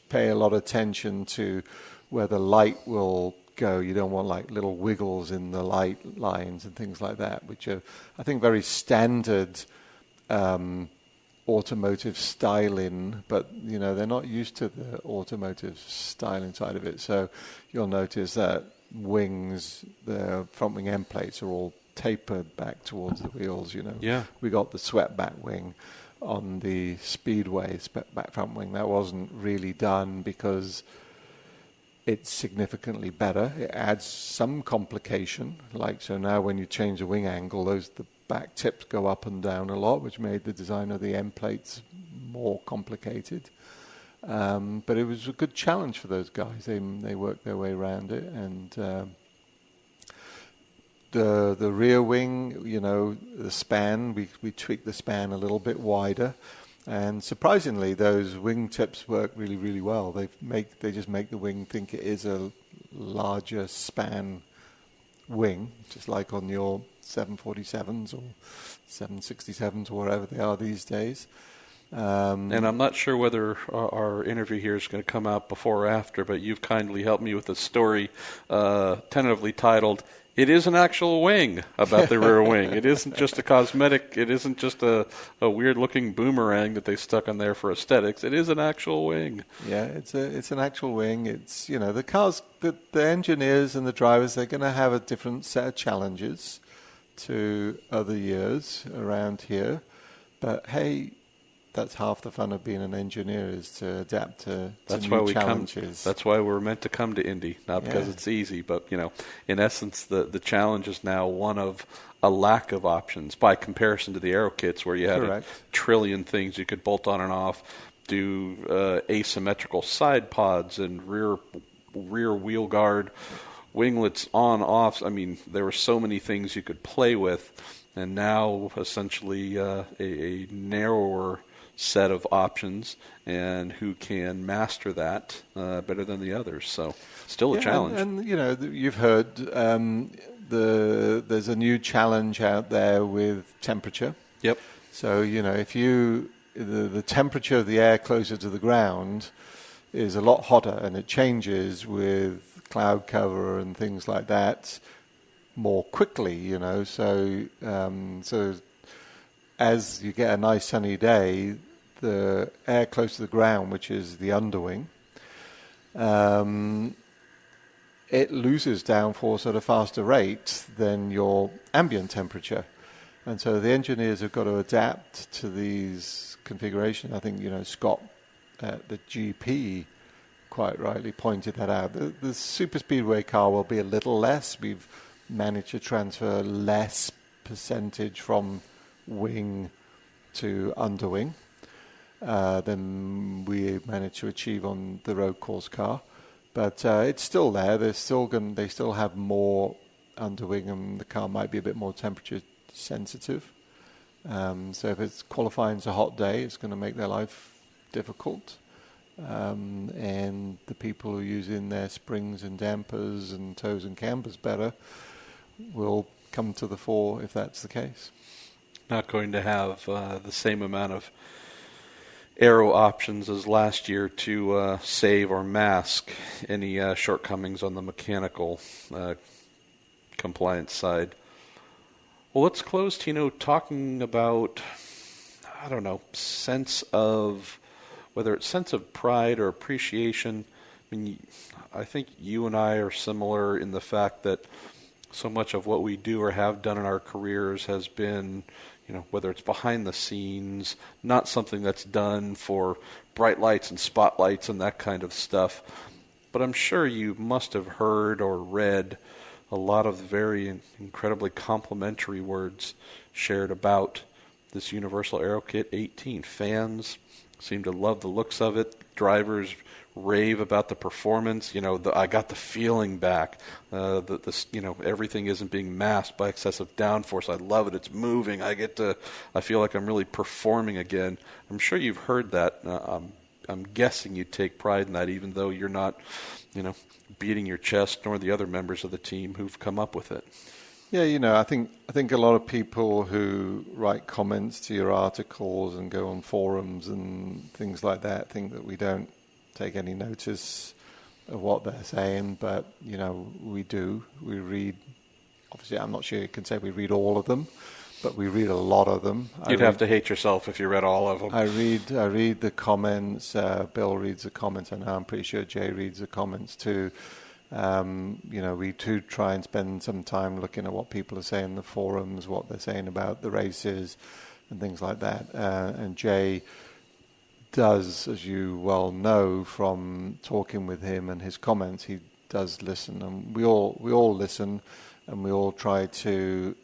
pay a lot of attention to where the light will go. You don't want like little wiggles in the light lines and things like that, which are, I think, very standard automotive styling, but they're not used to the automotive styling side of it. So you'll notice that wings, the front wing end plates are all tapered back towards the wheels. We got the swept back wing on the Speedway back front wing. That wasn't really done because it's significantly better. It adds some complication. So now when you change the wing angle, the back tips go up and down a lot, which made the design of the end plates more complicated. But it was a good challenge for those guys. They worked their way around it, and the rear wing, the span, we tweaked the span a little bit wider. And surprisingly, those wing tips work really, really well. They just make the wing think it is a larger span wing, just like on your 747s or 767s or wherever they are these days. And I'm not sure whether our interview here is going to come out before or after, but you've kindly helped me with a story tentatively titled, "It is an actual wing," about the rear wing. It isn't just a cosmetic. It isn't just a weird-looking boomerang that they stuck on there for aesthetics. It is an actual wing. Yeah, it's an actual wing. It's, the cars, the engineers and the drivers, they're going to have a different set of challenges to other years around here. But hey, that's half the fun of being an engineer, is to adapt to new challenges. That's why we're meant to come to Indy, not because it's easy, but in essence, the challenge is now one of a lack of options by comparison to the Aerokits, where you had a trillion things you could bolt on and off, do asymmetrical side pods and rear wheel guard, winglets on, off. I mean, there were so many things you could play with, and now essentially a narrower set of options, and who can master that better than the others. So still a challenge. And you've heard there's a new challenge out there with temperature. Yep. So, if the temperature of the air closer to the ground is a lot hotter, and it changes with cloud cover and things like that. more quickly, you know. So as you get a nice sunny day, the air close to the ground, which is the underwing, it loses downforce at a faster rate than your ambient temperature. And so the engineers have got to adapt to these configurations. I think, you know, Scott at the GP quite rightly pointed that out. The super speedway car will be a little less. We've managed to transfer less percentage from wing to underwing than we managed to achieve on the road course car. But it's still there. They still have more underwing, and the car might be a bit more temperature sensitive. So if it's qualifying's a hot day, it's going to make their life difficult. And the people who are using their springs and dampers and toes and cambers better will come to the fore if that's the case. Not going to have the same amount of aero options as last year to save or mask any shortcomings on the mechanical compliance side. Well, let's close, Tino, talking about, I don't know, sense of, whether it's sense of pride or appreciation. I mean, I think you and I are similar in the fact that so much of what we do or have done in our careers has been, you know, whether it's behind the scenes, not something that's done for bright lights and spotlights and that kind of stuff. But I'm sure you must have heard or read a lot of very incredibly complimentary words shared about this Universal Aero Kit 18. Fans seem to love the looks of it. Drivers rave about the performance. You know, I got the feeling back. You know, everything isn't being masked by excessive downforce. I love it. It's moving. I feel like I'm really performing again. I'm sure you've heard that. I'm guessing you take pride in that, even though you're not, you know, beating your chest, nor the other members of the team who've come up with it. Yeah, you know, I think a lot of people who write comments to your articles and go on forums and things like that think that we don't take any notice of what they're saying, but, you know, we do. We read, obviously I'm not sure you can say we read all of them, but we read a lot of them. You'd have to hate yourself if you read all of them. I read the comments. Bill reads the comments. I know I'm pretty sure Jay reads the comments too. You know, we too try and spend some time looking at what people are saying in the forums, what they're saying about the races and things like that. And Jay does, as you well know from talking with him and his comments, he does listen, and we all listen, and we all try to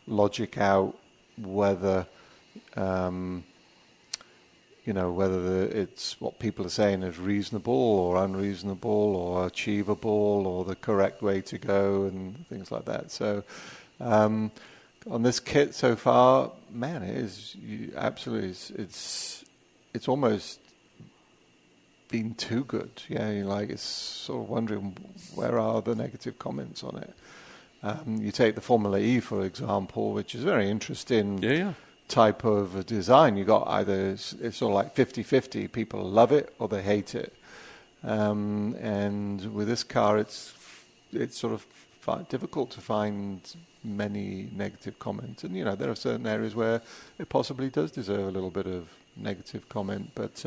logic out whether you know, whether it's what people are saying is reasonable or unreasonable or achievable or the correct way to go and things like that. So on this kit so far, man, it is absolutely, it's almost been too good. Yeah, like it's sort of wondering where are the negative comments on it. You take the Formula E, for example, which is very interesting. Yeah. Type of a design. You got either it's sort of like 50-50. People love it or they hate it. And with this car, it's sort of difficult to find many negative comments. And you know, there are certain areas where it possibly does deserve a little bit of negative comment. But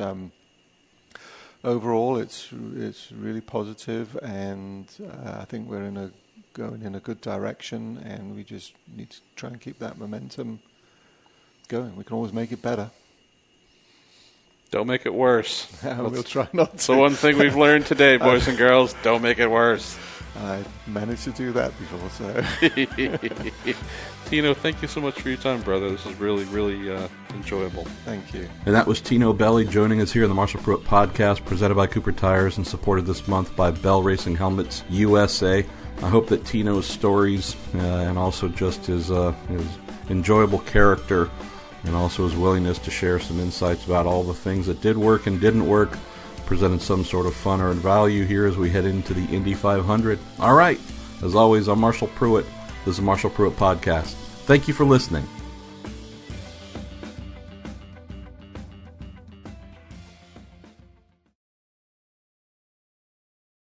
overall, it's really positive, and I think we're going in a good direction, and we just need to try and keep that momentum going. We can always make it better. Don't make it worse. We'll try not to. So one thing we've learned today, boys and girls, don't make it worse. I managed to do that before, so. Tino, thank you so much for your time, brother. This is really, really enjoyable. Thank you. And that was Tino Belli joining us here in the Marshall Pruett Podcast, presented by Cooper Tires and supported this month by Bell Racing Helmets USA. I hope that Tino's stories and also just his enjoyable character and also his willingness to share some insights about all the things that did work and didn't work presented some sort of fun or value here as we head into the Indy 500. All right. As always, I'm Marshall Pruett. This is the Marshall Pruett Podcast. Thank you for listening.